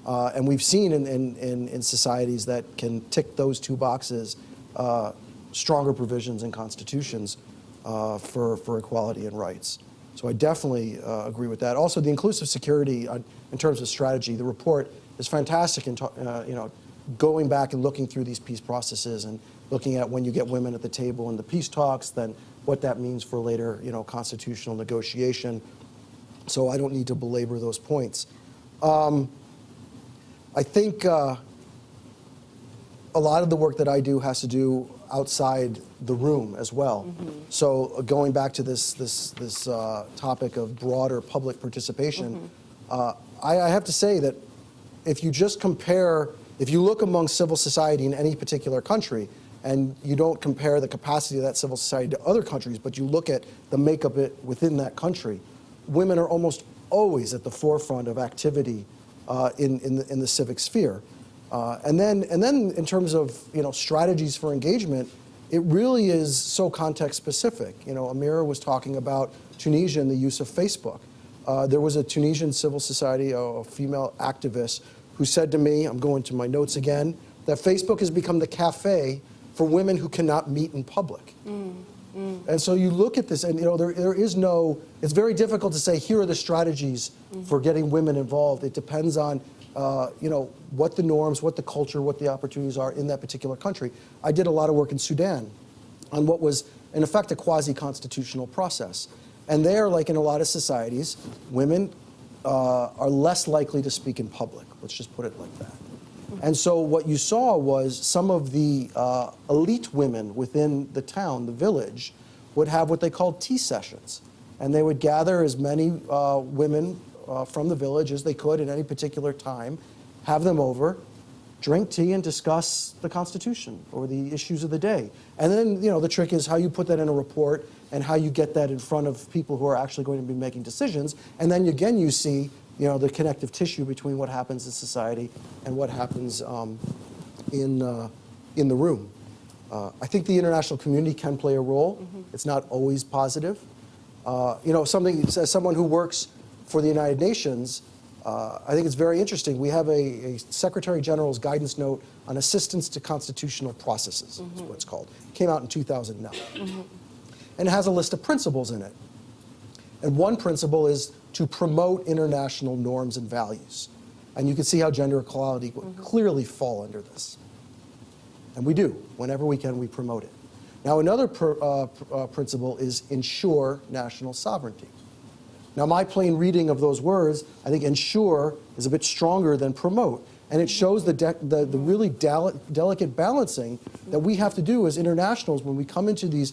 And we've seen in societies that can tick those 2 boxes, stronger provisions in constitutions for equality and rights. So I definitely agree with that. Also, the inclusive security in terms of strategy, the report is fantastic in going back and looking through these peace processes and looking at when you get women at the table in the peace talks, then what that means for later, constitutional negotiation. So I don't need to belabor those points. I think a lot of the work that I do has to do outside the room as well. Mm-hmm. So going back to this topic of broader public participation, I have to say that if you just if you look among civil society in any particular country, and you don't compare the capacity of that civil society to other countries, but you look at the makeup within that country, women are almost always at the forefront of activity in the civic sphere. And then in terms of strategies for engagement, it really is so context specific. Amira was talking about Tunisia and the use of Facebook. There was a Tunisian civil society, a female activist, who said to me, I'm going to my notes again, that Facebook has become the cafe for women who cannot meet in public. And so you look at this, and there is no. It's very difficult to say here are the strategies for getting women involved. It depends on what the norms, what the culture, what the opportunities are in that particular country. I did a lot of work in Sudan on what was in effect a quasi-constitutional process, and there, like in a lot of societies, women are less likely to speak in public. Let's just put it like that. And so what you saw was some of the elite women within the town, the village, would have what they called tea sessions. And they would gather as many women from the village as they could at any particular time, have them over, drink tea and discuss the Constitution or the issues of the day. And then, the trick is how you put that in a report and how you get that in front of people who are actually going to be making decisions. And then again, you see the connective tissue between what happens in society and what happens in the room. I think the international community can play a role. It's not always positive. As someone who works for the United Nations, I think it's very interesting. We have a Secretary General's guidance note on assistance to constitutional processes, is what it's called. It came out in 2009. And it has a list of principles in it. And one principle is to promote international norms and values. And you can see how gender equality would clearly fall under this. And we do. Whenever we can, we promote it. Now, another principle is ensure national sovereignty. Now, my plain reading of those words, I think ensure is a bit stronger than promote. And it shows the really delicate balancing that we have to do as internationals when we come into these,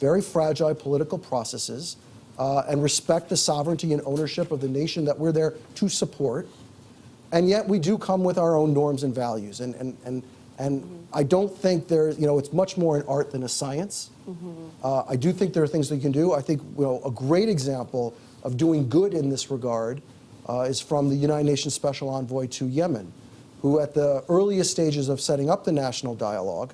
very fragile political processes and respect the sovereignty and ownership of the nation that we're there to support. And yet we do come with our own norms and values. And I don't think there's, it's much more an art than a science. I do think there are things that you can do. I think, a great example of doing good in this regard is from the United Nations Special Envoy to Yemen, who at the earliest stages of setting up the national dialogue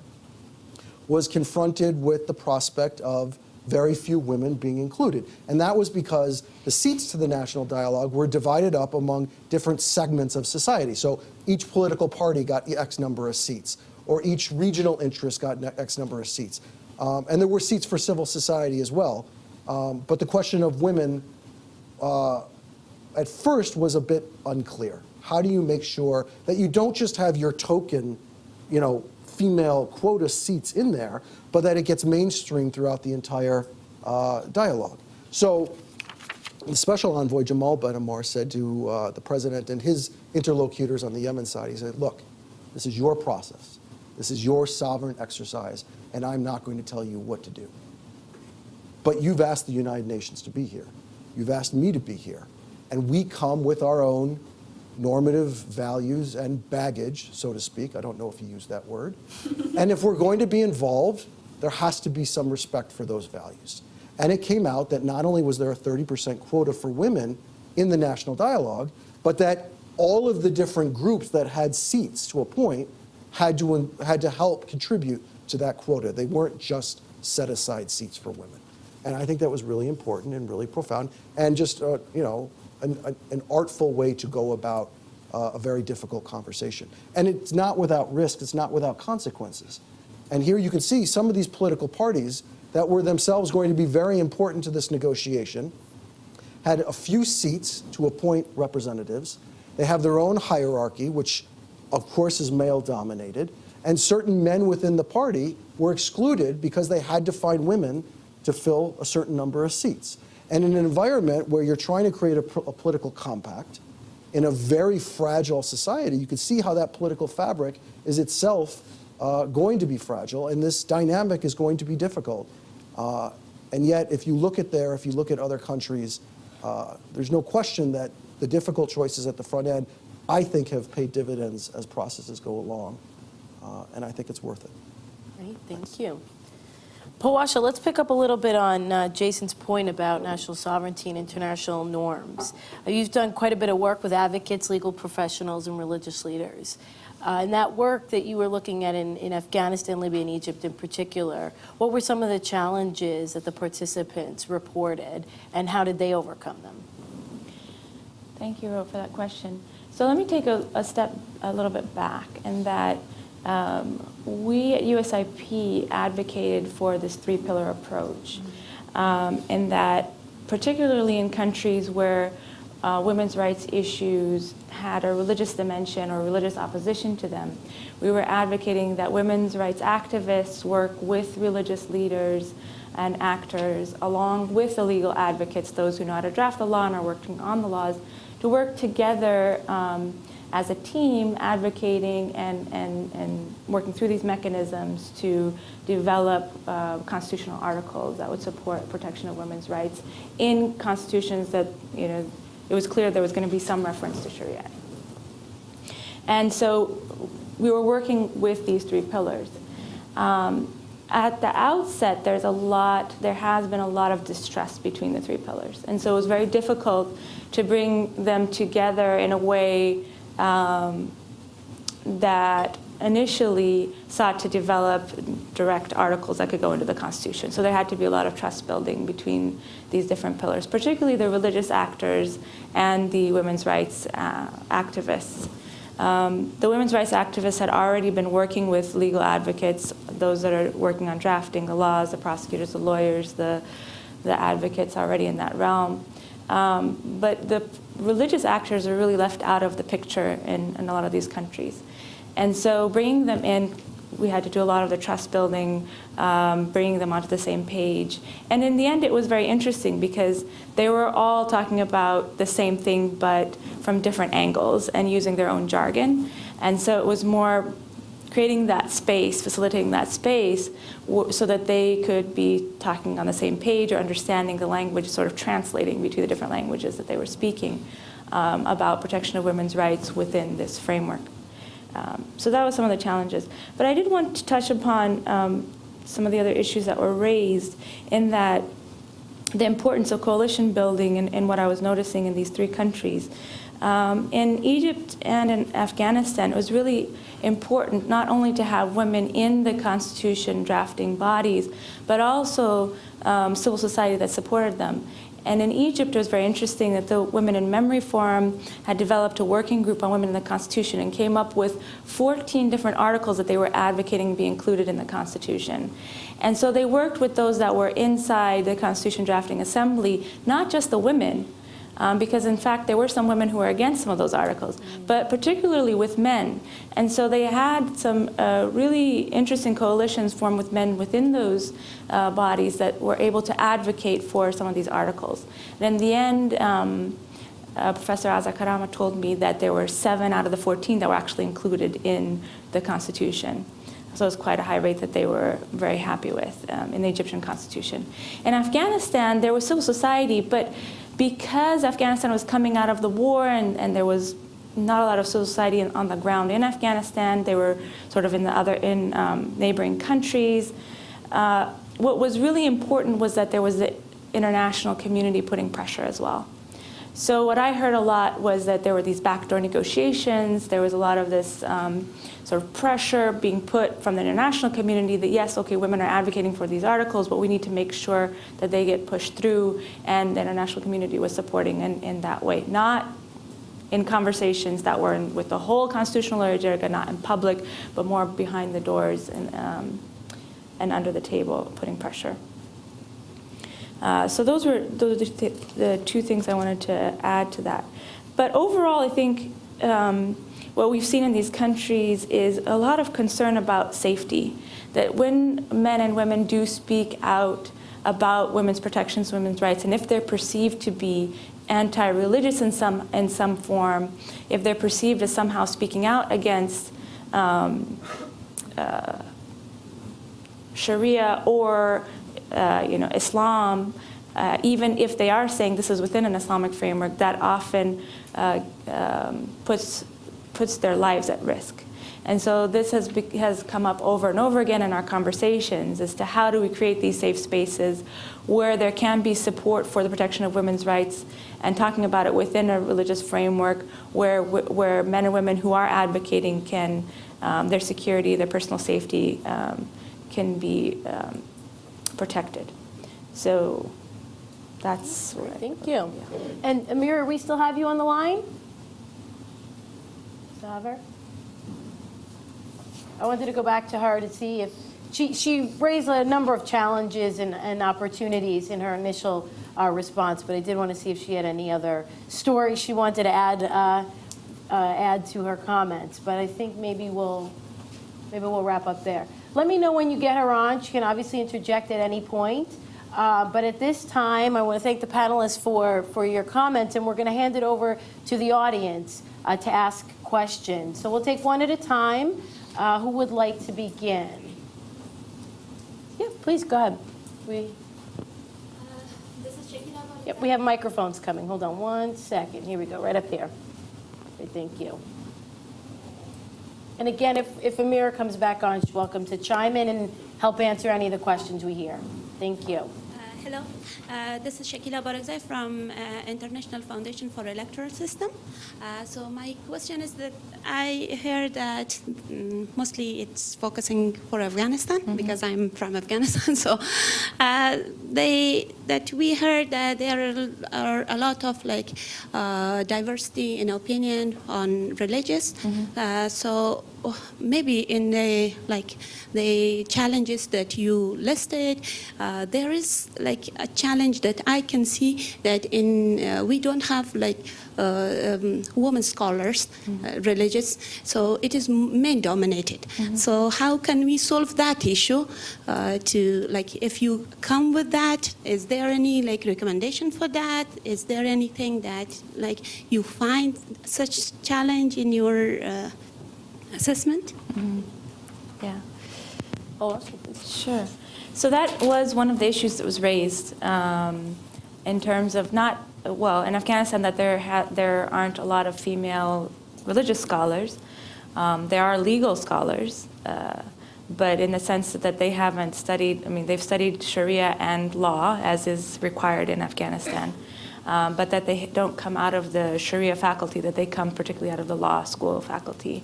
was confronted with the prospect of very few women being included. And that was because the seats to the national dialogue were divided up among different segments of society. So each political party got X number of seats, or each regional interest got X number of seats. And there were seats for civil society as well. But the question of women at first was a bit unclear. How do you make sure that you don't just have your token, female quota seats in there, but that it gets mainstreamed throughout the entire dialogue? So the Special Envoy Jamal Ben Ammar said to the president and his interlocutors on the Yemen side, he said, look, this is your process. This is your sovereign exercise, and I'm not going to tell you what to do. But you've asked the United Nations to be here. You've asked me to be here. And we come with our own normative values and baggage, so to speak. I don't know if he used that word. And if we're going to be involved, there has to be some respect for those values. And it came out that not only was there a 30% quota for women in the national dialogue, but that all of the different groups that had seats to a point had to help contribute to that quota. They weren't just set aside seats for women. And I think that was really important and really profound, and just an artful way to go about a very difficult conversation. And it's not without risk, it's not without consequences. And here you can see some of these political parties that were themselves going to be very important to this negotiation had a few seats to appoint representatives. They have their own hierarchy, which of course is male dominated, and certain men within the party were excluded because they had to find women to fill a certain number of seats. And in an environment where you're trying to create a political compact in a very fragile society, you can see how that political fabric is itself going to be fragile, and this dynamic is going to be difficult. And yet, if you look at other countries, there's no question that the difficult choices at the front end, I think, have paid dividends as processes go along, and I think it's worth it. Great, thank you. Pawasha, let's pick up a little bit on Jason's point about national sovereignty and international norms. You've done quite a bit of work with advocates, legal professionals, and religious leaders. And that work that you were looking at in Afghanistan, Libya, and Egypt in particular, what were some of the challenges that the participants reported, and how did they overcome them? Thank you, Ro, for that question. So let me take a step a little bit back, in that we at USIP advocated for this three-pillar approach, in that particularly in countries where women's rights issues had a religious dimension or religious opposition to them, we were advocating that women's rights activists work with religious leaders and actors, along with the legal advocates, those who know how to draft the law and are working on the laws, to work together as a team, advocating and working through these mechanisms to develop constitutional articles that would support protection of women's rights in constitutions that, it was clear there was going to be some reference to Sharia. And so we were working with these three pillars. At the outset, there has been a lot of distrust between the three pillars. And so it was very difficult to bring them together in a way that initially sought to develop direct articles that could go into the Constitution. So there had to be a lot of trust building between these different pillars, particularly the religious actors and the women's rights activists. The women's rights activists had already been working with legal advocates, those that are working on drafting the laws, the prosecutors, the lawyers, the advocates already in that realm. But the religious actors are really left out of the picture in a lot of these countries. And so bringing them in we had to do a lot of the trust building, bringing them onto the same page. And in the end, it was very interesting because they were all talking about the same thing, but from different angles and using their own jargon. And so it was more creating that space, facilitating that space, so that they could be talking on the same page or understanding the language, sort of translating between the different languages that they were speaking about protection of women's rights within this framework. So that was some of the challenges. But I did want to touch upon some of the other issues that were raised, in that the importance of coalition building and what I was noticing in these three countries. In Egypt and in Afghanistan, it was really important not only to have women in the constitution drafting bodies, but also civil society that supported them. And in Egypt, it was very interesting that the Women in Memory Forum had developed a working group on women in the Constitution and came up with 14 different articles that they were advocating be included in the Constitution. And so they worked with those that were inside the Constitution Drafting Assembly, not just the women, because in fact there were some women who were against some of those articles, but particularly with men. And so they had some really interesting coalitions formed with men within those bodies that were able to advocate for some of these articles. And in the end, Professor Azza Karama told me that there were 7 out of the 14 that were actually included in the Constitution. So it was quite a high rate that they were very happy with in the Egyptian Constitution. In Afghanistan, there was civil society, but because Afghanistan was coming out of the war and there was not a lot of civil society on the ground in Afghanistan, they were sort of in neighboring countries. What was really important was that there was the international community putting pressure as well. So what I heard a lot was that there were these backdoor negotiations. There was a lot of this sort of pressure being put from the international community that, yes, okay, women are advocating for these articles, but we need to make sure that they get pushed through, and the international community was supporting in that way. Not in conversations that were with the whole constitutional literature, not in public, but more behind the doors and under the table, putting pressure. So those are the two things I wanted to add to that. But overall, I think what we've seen in these countries is a lot of concern about safety, that when men and women do speak out about women's protections, women's rights, and if they're perceived to be anti-religious in some form, if they're perceived as somehow speaking out against Sharia or Islam, even if they are saying this is within an Islamic framework, that often puts their lives at risk. And so this has come up over and over again in our conversations as to how do we create these safe spaces where there can be support for the protection of women's rights, and talking about it within a religious framework where men and women who are advocating can, their security, their personal safety can be protected. So that's what Thank you. And Amira, we still have you on the line? Still have her? I wanted to go back to her to see if she raised a number of challenges and opportunities in her initial response, but I did want to see if she had any other stories she wanted to add to her comments. But I think maybe we'll wrap up there. Let me know when you get her on. She can obviously interject at any point. But at this time, I want to thank the panelists for your comments, and we're going to hand it over to the audience to ask questions. So we'll take one at a time. Who would like to begin? Yeah, please go ahead. This is Shakila. Yep, we have microphones coming. Hold on one second. Here we go, right up here. Okay, thank you. And again, if Amira comes back on, she's welcome to chime in and help answer any of the questions we hear. Thank you. Hello, this is Shakila Barakzai from International Foundation for Electoral System. So my question is that I heard that mostly it's focusing for Afghanistan because I'm from Afghanistan. So we heard that there are a lot of diversity in opinion on religious. So maybe in the challenges that you listed, there is like a challenge that I can see that in we don't have like women scholars, religious, so it is men dominated. So how can we solve that issue? To like, if you come with that, is there any like recommendation for that? Is there anything that like you find such challenge in your assessment? Yeah. Oh, sure. So that was one of the issues that was raised in terms of not, well, in Afghanistan, that there aren't a lot of female religious scholars. There are legal scholars, but in the sense that they haven't studied, I mean, they've studied Sharia and law, as is required in Afghanistan, but that they don't come out of the Sharia faculty, that they come particularly out of the law school faculty.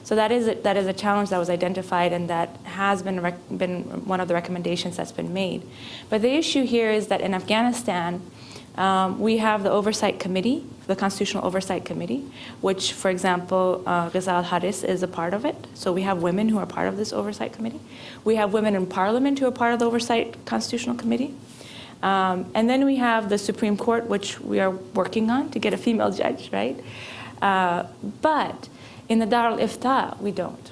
So that is a challenge that was identified, and that has been one of the recommendations that's been made. But the issue here is that in Afghanistan, we have the Oversight Committee, the Constitutional Oversight Committee, which, for example, Ghazal Haris is a part of it. So we have women who are part of this Oversight Committee. We have women in Parliament who are part of the Oversight Constitutional Committee. And then we have the Supreme Court, which we are working on to get a female judge, right? But in the Dar al-Ifta, we don't.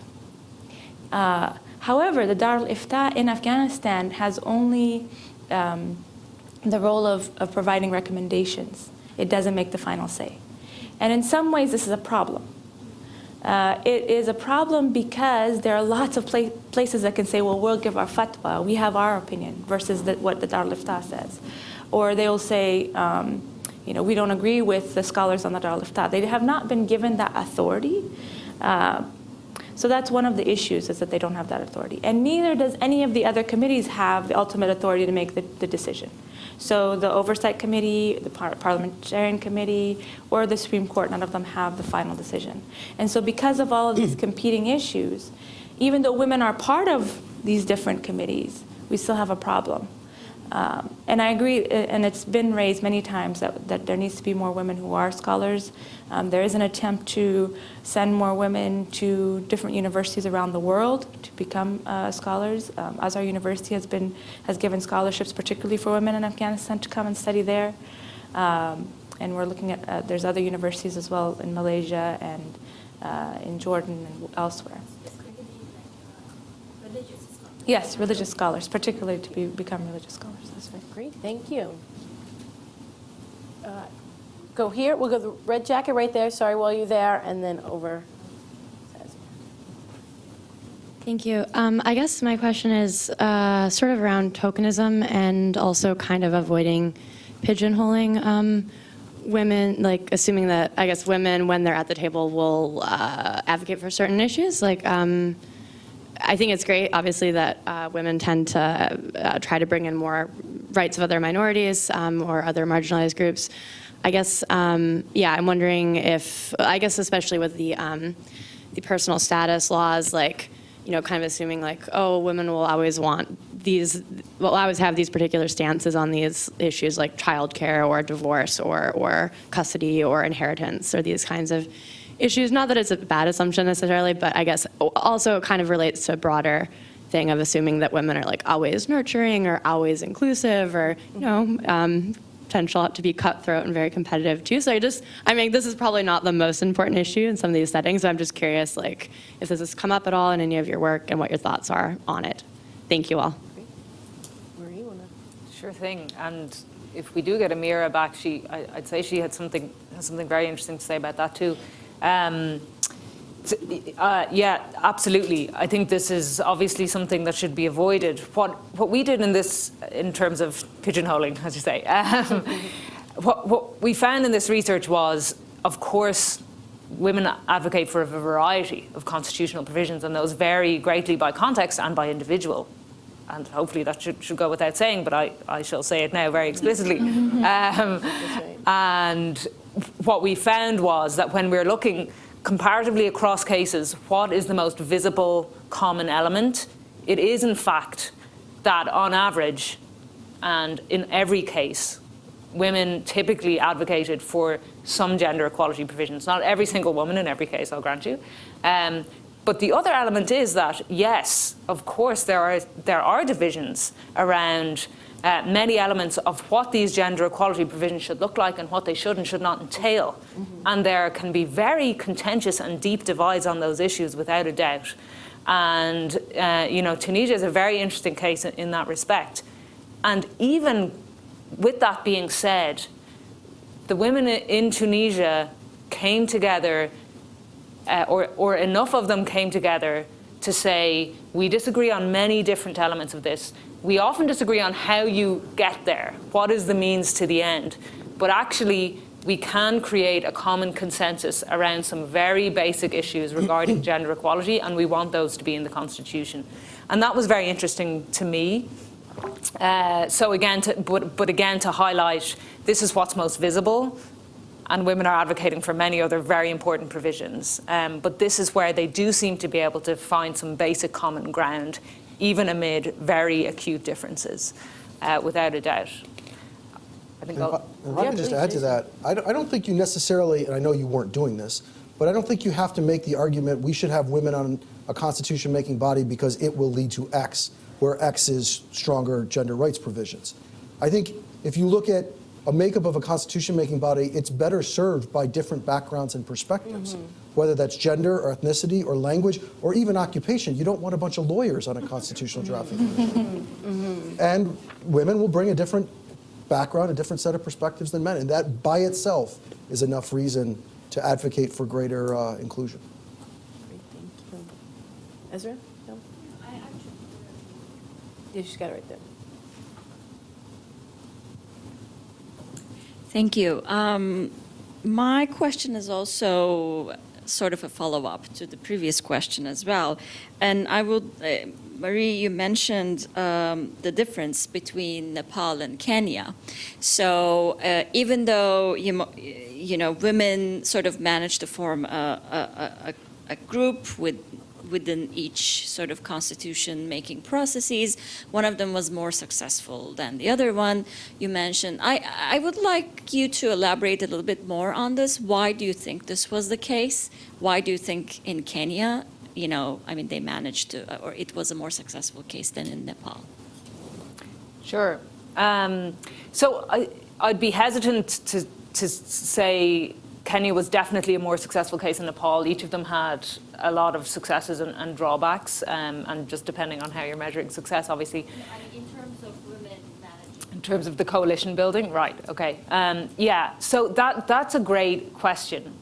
However, the Dar al-Ifta in Afghanistan has only the role of providing recommendations. It doesn't make the final say. And in some ways, this is a problem. It is a problem because there are lots of places that can say, well, we'll give our fatwa, we have our opinion, versus what the Dar al-Ifta says. Or they will say, you know, we don't agree with the scholars on the Dar al-Ifta. They have not been given that authority. So that's one of the issues, is that they don't have that authority. And neither does any of the other committees have the ultimate authority to make the decision. So the Oversight Committee, the Parliamentarian Committee, or the Supreme Court, none of them have the final decision. And so because of all of these competing issues, even though women are part of these different committees, we still have a problem. And I agree, and it's been raised many times that there needs to be more women who are scholars. There is an attempt to send more women to different universities around the world to become scholars. Azhar University has given scholarships, particularly for women in Afghanistan, to come and study there. And we're looking at, there's other universities as well in Malaysia and in Jordan and elsewhere. Yes, religious scholars, particularly to become religious scholars. That's right. Great, thank you. Go here, we'll go the red jacket right there, sorry, while you're there, and then over. Thank you. I guess my question is sort of around tokenism and also kind of avoiding pigeonholing women, like assuming that, I guess, women, when they're at the table, will advocate for certain issues. Like, I think it's great, obviously, that women tend to try to bring in more rights of other minorities or other marginalized groups. I guess, yeah, I'm wondering if, I guess especially with the personal status laws, like, you know, kind of assuming like, oh, women will always will always have these particular stances on these issues like childcare or divorce or custody or inheritance or these kinds of issues. Not that it's a bad assumption necessarily, but I guess also it kind of relates to a broader thing of assuming that women are like always nurturing or always inclusive or, you know, potential to be cutthroat and very competitive too. So I mean, this is probably not the most important issue in some of these settings. So I'm just curious, like, if this has come up at all in any of your work and what your thoughts are on it. Thank you all. Marie, you wanna? Sure thing. And if we do get Amira back, I'd say she has something very interesting to say about that too. Yeah, absolutely. I think this is obviously something that should be avoided. What we did in terms of pigeonholing, as you say, what we found in this research was, of course, women advocate for a variety of constitutional provisions, and those vary greatly by context and by individual. And hopefully that should go without saying, but I shall say it now very explicitly. And what we found was that when we're looking comparatively across cases, what is the most visible common element? It is, in fact, that on average, and in every case, women typically advocated for some gender equality provisions. Not every single woman in every case, I'll grant you. But the other element is that, yes, of course, there are divisions around many elements of what these gender equality provisions should look like and what they should and should not entail. And there can be very contentious and deep divides on those issues, without a doubt. And Tunisia is a very interesting case in that respect. And even with that being said, the women in Tunisia came together, or enough of them came together to say, we disagree on many different elements of this. We often disagree on how you get there, what is the means to the end. But actually, we can create a common consensus around some very basic issues regarding gender equality, and we want those to be in the Constitution. And that was very interesting to me. So again, to highlight, this is what's most visible, and women are advocating for many other very important provisions. But this is where they do seem to be able to find some basic common ground, even amid very acute differences, without a doubt. I think if I could just add to that, I don't think you necessarily, and I know you weren't doing this, but I don't think you have to make the argument we should have women on a constitution-making body because it will lead to X, where X is stronger gender rights provisions. I think if you look at a makeup of a constitution-making body, it's better served by different backgrounds and perspectives, whether that's gender or ethnicity or language or even occupation. You don't want a bunch of lawyers on a constitutional drafting committee. And women will bring a different background, a different set of perspectives than men, and that by itself is enough reason to advocate for greater inclusion. Great, thank you. Ezra? No? Yeah, she's got it right there. Thank you. My question is also sort of a follow-up to the previous question as well. And I would, Marie, you mentioned the difference between Nepal and Kenya. So even though, women sort of managed to form a group within each sort of constitution-making processes, one of them was more successful than the other one. You mentioned, I would like you to elaborate a little bit more on this. Why do you think this was the case? Why do you think in Kenya, they managed to, or it was a more successful case than in Nepal? Sure. So I'd be hesitant to say Kenya was definitely a more successful case than Nepal. Each of them had a lot of successes and drawbacks, and just depending on how you're measuring success, obviously. In terms of women managing. In terms of the coalition building, right? Okay. So that's a great question.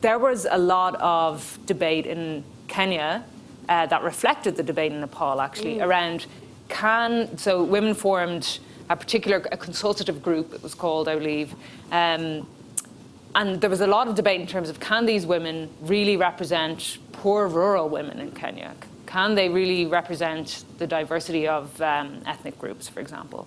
There was a lot of debate in Kenya that reflected the debate in Nepal, actually, around so women formed a consultative group, it was called, I believe. And there was a lot of debate in terms of, can these women really represent poor rural women in Kenya? Can they really represent the diversity of ethnic groups, for example?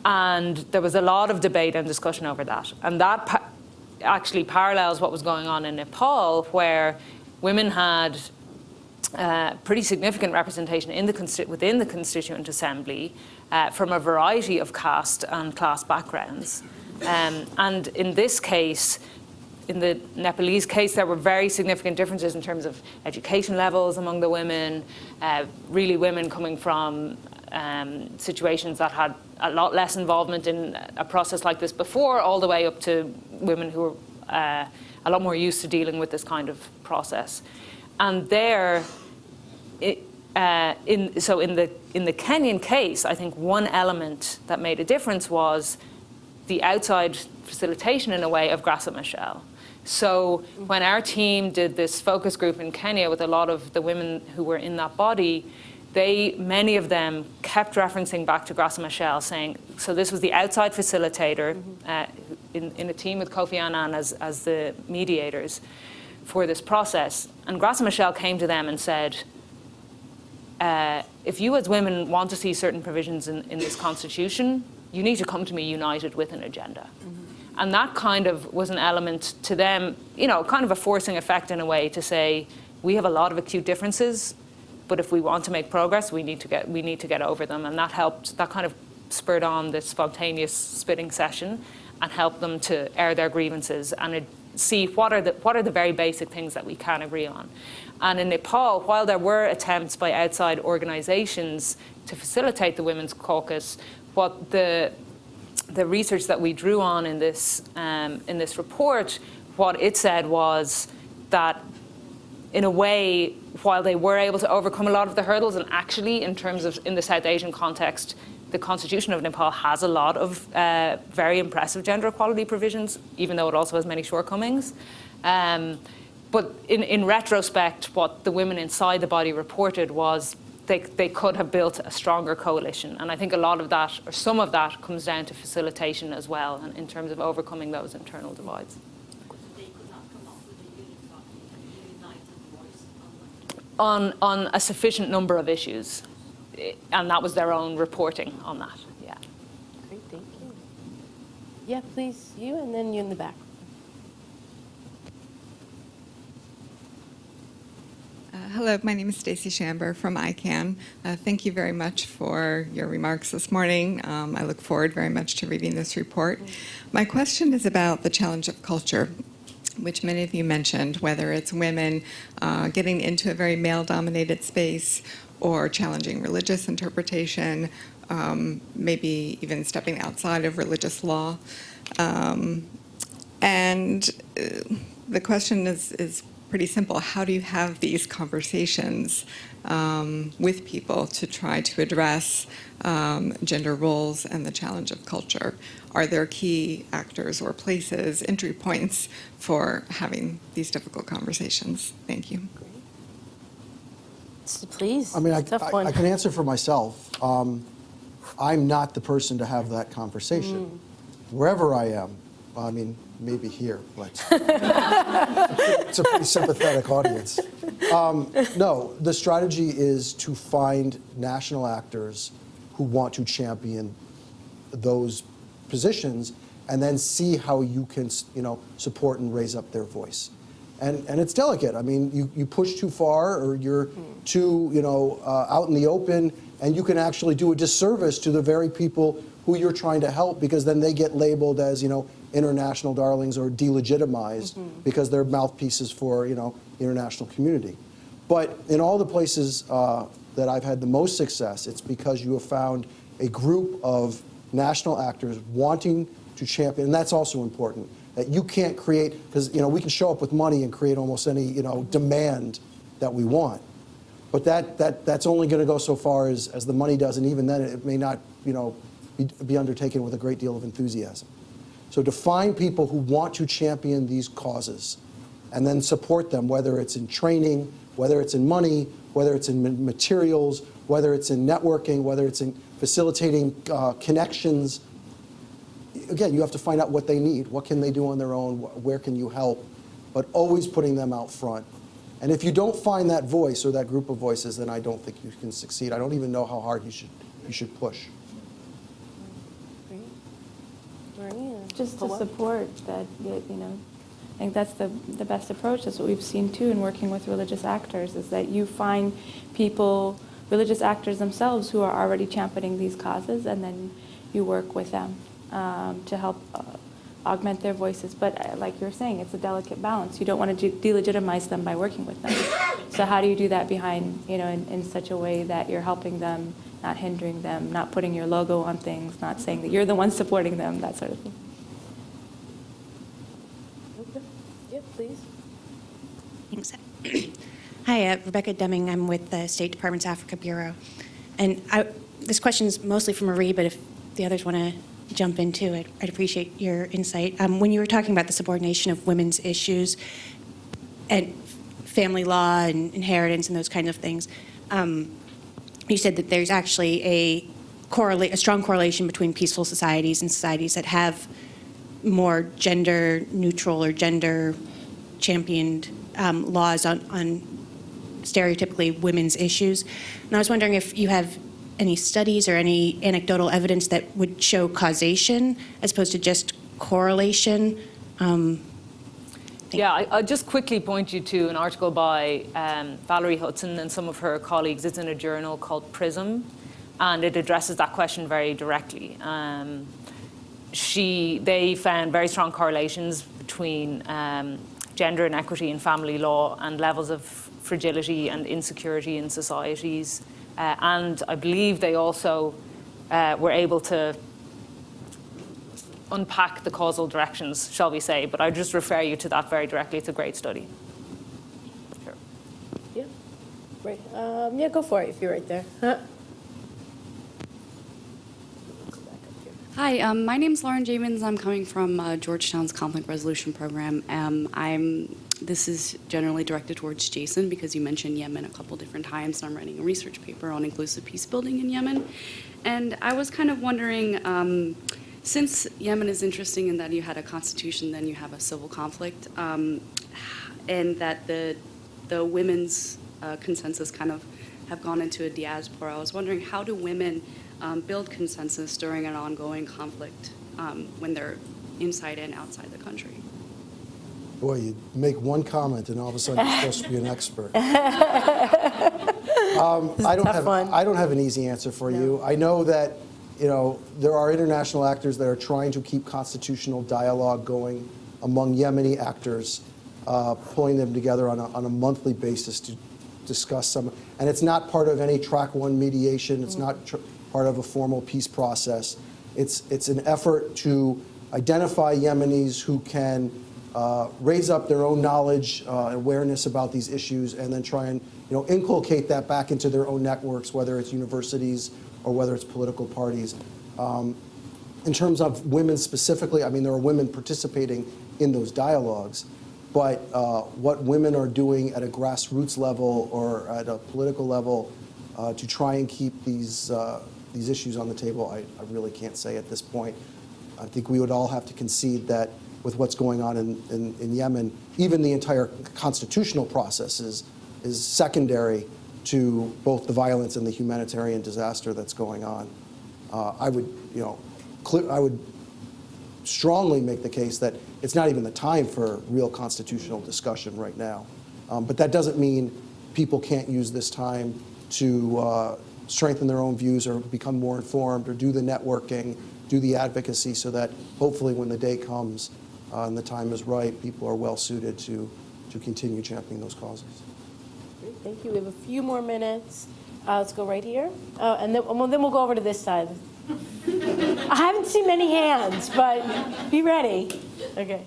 And there was a lot of debate and discussion over that. And that actually parallels what was going on in Nepal, where women had pretty significant representation within the Constituent Assembly from a variety of caste and class backgrounds. And in this case, in the Nepalese case, there were very significant differences in terms of education levels among the women, really women coming from situations that had a lot less involvement in a process like this before, all the way up to women who were a lot more used to dealing with this kind of process. And there, in the Kenyan case, I think one element that made a difference was the outside facilitation, in a way, of Graça Machel. So when our team did this focus group in Kenya with a lot of the women who were in that body, many of them kept referencing back to Graça Machel, saying, so this was the outside facilitator in a team with Kofi Annan as the mediators for this process. And Graça Machel came to them and said, if you as women want to see certain provisions in this constitution, you need to come to me united with an agenda. And that kind of was an element to them, kind of a forcing effect in a way to say, we have a lot of acute differences, but if we want to make progress, we need to get over them. And that helped, that kind of spurred on this spontaneous spitting session. and help them to air their grievances and see what are the very basic things that we can agree on. And in Nepal, while there were attempts by outside organizations to facilitate the Women's Caucus, what the research that we drew on in this report, what it said was that in a way, while they were able to overcome a lot of the hurdles, and actually in terms of in the South Asian context, the Constitution of Nepal has a lot of very impressive gender equality provisions, even though it also has many shortcomings. But in retrospect, what the women inside the body reported was they could have built a stronger coalition. And I think a lot of that, or some of that, comes down to facilitation as well, and in terms of overcoming those internal divides. They could not come up with a united voice On a sufficient number of issues. And that was their own reporting on that, yeah. Great, thank you. Yeah, please, you, and then you in the back. Hello, my name is Stacy Shamber from ICANN. Thank you very much for your remarks this morning. I look forward very much to reading this report. My question is about the challenge of culture, which many of you mentioned, whether it's women getting into a very male-dominated space or challenging religious interpretation, maybe even stepping outside of religious law. And the question is pretty simple. How do you have these conversations with people to try to address gender roles and the challenge of culture? Are there key actors or places, entry points for having these difficult conversations? Thank you. Please. I mean, tough one. I can answer for myself. I'm not the person to have that conversation. Wherever I am, I mean, maybe here, but it's a pretty sympathetic audience. No, the strategy is to find national actors who want to champion those positions and then see how you can, support and raise up their voice. And it's delicate. I mean, you push too far or you're too, out in the open, and you can actually do a disservice to the very people who you're trying to help, because then they get labeled as, international darlings or delegitimized because they're mouthpieces for, the international community. But in all the places that I've had the most success, it's because you have found a group of national actors wanting to champion, and that's also important, that you can't create, because, we can show up with money and create almost any, demand that we want. But that's only going to go so far as the money does, and even then it may not, be undertaken with a great deal of enthusiasm. So to find people who want to champion these causes and then support them, whether it's in training, whether it's in money, whether it's in materials, whether it's in networking, whether it's in facilitating connections. Again, you have to find out what they need. What can they do on their own? Where can you help? But always putting them out front. And if you don't find that voice or that group of voices, then I don't think you can succeed. I don't even know how hard you should push. Just to support that, I think that's the best approach. That's what we've seen too in working with religious actors, is that you find people, religious actors themselves, who are already championing these causes, and then you work with them to help augment their voices. But like you're saying, it's a delicate balance. You don't want to delegitimize them by working with them. So how do you do that behind, in such a way that you're helping them, not hindering them, not putting your logo on things, not saying that you're the one supporting them, that sort of thing. Yeah, please. Thanks. Hi, Rebecca Deming. I'm with the State Department's Africa Bureau. And this question is mostly for Marie, but if the others want to jump in too, I'd appreciate your insight. When you were talking about the subordination of women's issues and family law and inheritance and those kinds of things, you said that there's actually a strong correlation between peaceful societies and societies that have more gender neutral or gender championed laws on stereotypically women's issues. And I was wondering if you have any studies or any anecdotal evidence that would show causation as opposed to just correlation. Yeah, I'll just quickly point you to an article by Valerie Hudson and some of her colleagues. It's in a journal called PRISM, and it addresses that question very directly. they found very strong correlations between gender inequity in family law and levels of fragility and insecurity in societies. And I believe they also were able to unpack the causal directions, shall we say, but I just refer you to that very directly. It's a great study. Sure. Yeah, right. Yeah, go for it if you're right there. Hi, my name is Lauren Jamins. I'm coming from Georgetown's Conflict Resolution Program. This is generally directed towards Jason because you mentioned Yemen a couple different times. I'm writing a research paper on inclusive peace building in Yemen. And I was kind of wondering, since Yemen is interesting in that you had a constitution, then you have a civil conflict, and that the women's consensus kind of have gone into a diaspora, I was wondering, how do women build consensus during an ongoing conflict when they're inside and outside the country? Boy, you make one comment and all of a sudden you're supposed to be an expert. I don't have an easy answer for you. I know that there are international actors that are trying to keep constitutional dialogue going among Yemeni actors, pulling them together on a monthly basis to discuss some. And it's not part of any track one mediation. It's not part of a formal peace process. It's an effort to identify Yemenis who can raise up their own knowledge, awareness about these issues, and then try and inculcate that back into their own networks, whether it's universities or whether it's political parties. In terms of women specifically, I mean, there are women participating in those dialogues, but what women are doing at a grassroots level or at a political level to try and keep these issues on the table, I really can't say at this point. I think we would all have to concede that with what's going on in Yemen, even the entire constitutional process is secondary to both the violence and the humanitarian disaster that's going on. I would strongly make the case that it's not even the time for real constitutional discussion right now. But that doesn't mean people can't use this time to strengthen their own views or become more informed or do the networking, do the advocacy, so that hopefully when the day comes and the time is right, people are well suited to continue championing those causes. Great, thank you. We have a few more minutes. Let's go right here. And then we'll go over to this side. I haven't seen many hands, but be ready. Okay.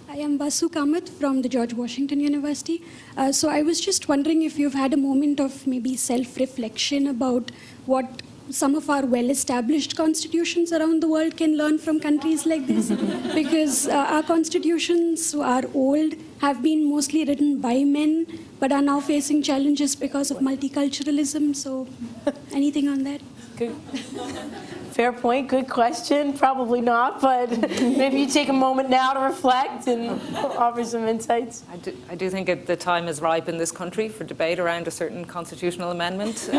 I am Basu Kamath from the George Washington University. So I was just wondering if you've had a moment of maybe self-reflection about what some of our well-established constitutions around the world can learn from countries like this. Because our constitutions are old, have been mostly written by men, but are now facing challenges because of multiculturalism. So anything on that? Good. Fair point, good question. Probably not, but maybe you take a moment now to reflect and offer some insights. I do think the time is ripe in this country for debate around a certain constitutional amendment.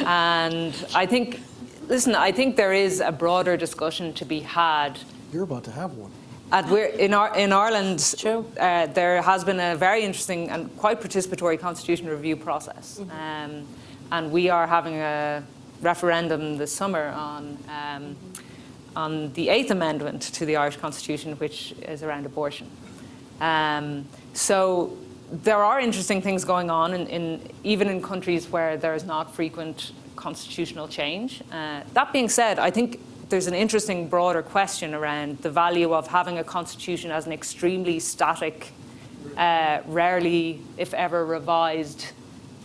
And I think there is a broader discussion to be had. You're about to have one. In Ireland, there has been a very interesting and quite participatory constitution review process. And we are having a referendum this summer on the 8th Amendment to the Irish Constitution, which is around abortion. So there are interesting things going on even in countries where there is not frequent constitutional change. That being said, I think there's an interesting broader question around the value of having a constitution as an extremely static, rarely, if ever, revised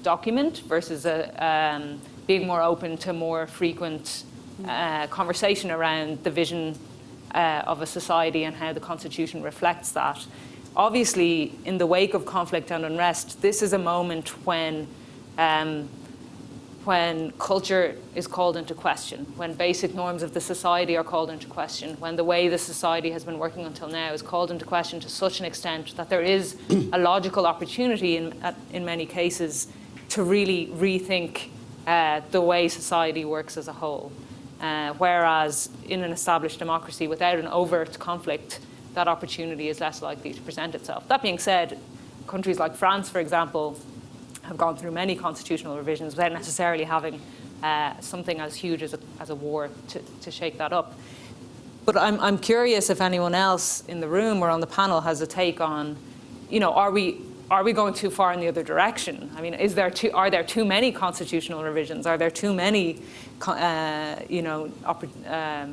document versus being more open to more frequent conversation around the vision of a society and how the Constitution reflects that. Obviously, in the wake of conflict and unrest, this is a moment when culture is called into question, when basic norms of the society are called into question, when the way the society has been working until now is called into question to such an extent that there is a logical opportunity in many cases to really rethink the way society works as a whole. Whereas in an established democracy, without an overt conflict, that opportunity is less likely to present itself. That being said, countries like France, for example, have gone through many constitutional revisions without necessarily having something as huge as a war to shake that up. But I'm curious if anyone else in the room or on the panel has a take on, are we going too far in the other direction? I mean, are there too many constitutional revisions? Are there too many,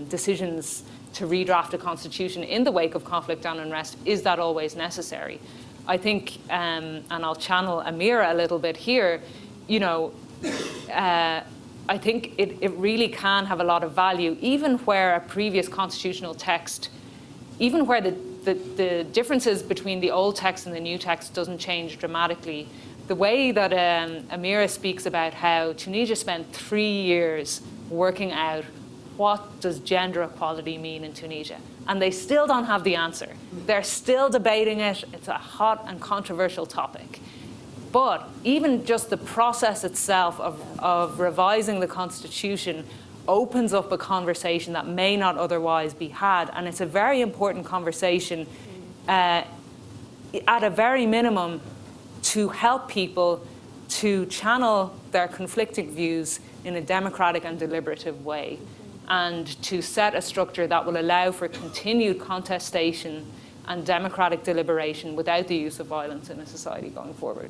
decisions to redraft a constitution in the wake of conflict and unrest? Is that always necessary? I think, and I'll channel Amira a little bit here, I think it really can have a lot of value, even where a previous constitutional text, even where the differences between the old text and the new text doesn't change dramatically. The way that Amira speaks about how Tunisia spent 3 years working out what does gender equality mean in Tunisia, and they still don't have the answer. They're still debating it. It's a hot and controversial topic. But even just the process itself of revising the Constitution opens up a conversation that may not otherwise be had. And it's a very important conversation, at a very minimum, to help people to channel their conflicting views in a democratic and deliberative way, and to set a structure that will allow for continued contestation and democratic deliberation without the use of violence in a society going forward.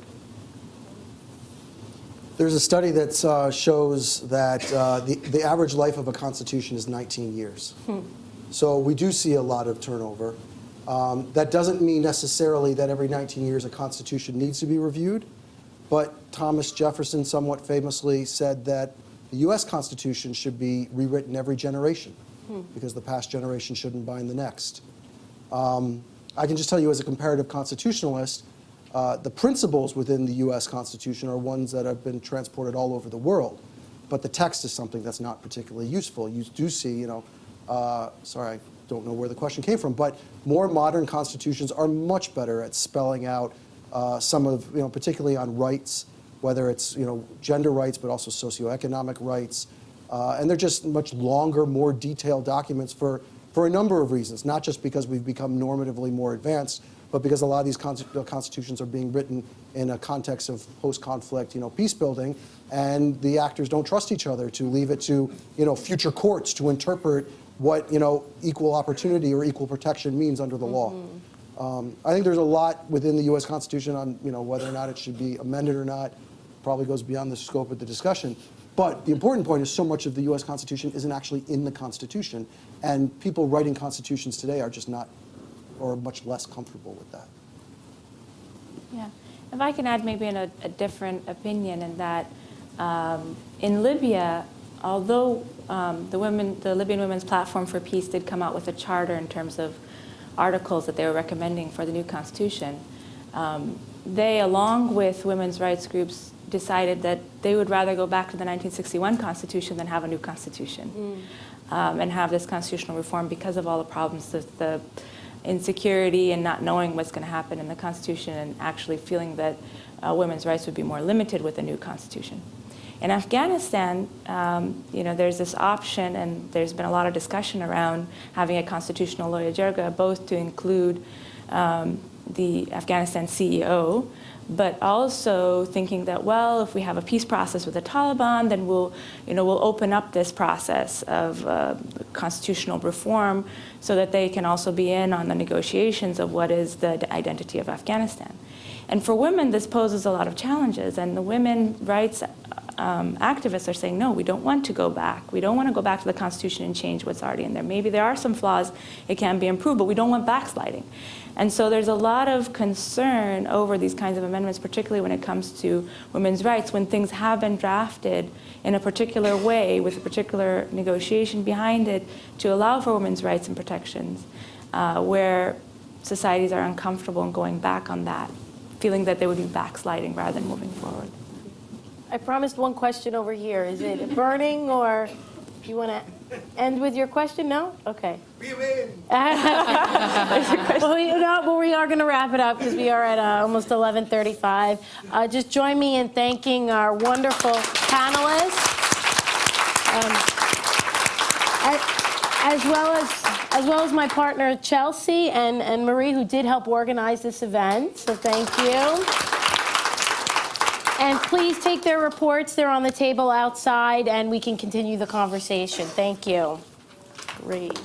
There's a study that shows that the average life of a constitution is 19 years. So we do see a lot of turnover. That doesn't mean necessarily that every 19 years a constitution needs to be reviewed, but Thomas Jefferson somewhat famously said that the US Constitution should be rewritten every generation because the past generation shouldn't bind the next. I can just tell you as a comparative constitutionalist, the principles within the US Constitution are ones that have been transported all over the world, but the text is something that's not particularly useful. You do see, sorry, I don't know where the question came from, but more modern constitutions are much better at spelling out some of, particularly on rights, whether it's, gender rights, but also socioeconomic rights. And they're just much longer, more detailed documents for a number of reasons, not just because we've become normatively more advanced, but because a lot of these constitutions are being written in a context of post-conflict, peace building, and the actors don't trust each other to leave it to, future courts to interpret what, equal opportunity or equal protection means under the law. I think there's a lot within the U.S. Constitution on, whether or not it should be amended or not. Probably goes beyond the scope of the discussion. But the important point is so much of the U.S. Constitution isn't actually in the Constitution, and people writing constitutions today are just not, or much less comfortable with that. Yeah. If I can add maybe a different opinion in that in Libya, although the Libyan Women's Platform for Peace did come out with a charter in terms of articles that they were recommending for the new constitution, they, along with women's rights groups, decided that they would rather go back to the 1961 constitution than have a new constitution and have this constitutional reform because of all the problems, the insecurity and not knowing what's going to happen in the constitution, and actually feeling that women's rights would be more limited with a new constitution. In Afghanistan, there's this option, and there's been a lot of discussion around having a constitutional lawyer jirga, both to include the Afghanistan CEO, but also thinking that, well, if we have a peace process with the Taliban, then we'll open up this process of constitutional reform so that they can also be in on the negotiations of what is the identity of Afghanistan. And for women, this poses a lot of challenges, and the women rights activists are saying, no, we don't want to go back. We don't want to go back to the Constitution and change what's already in there. Maybe there are some flaws, it can be improved, but we don't want backsliding. And so there's a lot of concern over these kinds of amendments, particularly when it comes to women's rights, when things have been drafted in a particular way with a particular negotiation behind it to allow for women's rights and protections, where societies are uncomfortable in going back on that, feeling that they would be backsliding rather than moving forward. I promised one question over here. Is it burning, or do you want to end with your question? No? Okay. We win. Well, we are going to wrap it up because we are at almost 11:35. Just join me in thanking our wonderful panelists, as well as my partner Chelsea and Marie, who did help organize this event. So thank you. And please take their reports. They're on the table outside, and we can continue the conversation. Thank you. Great.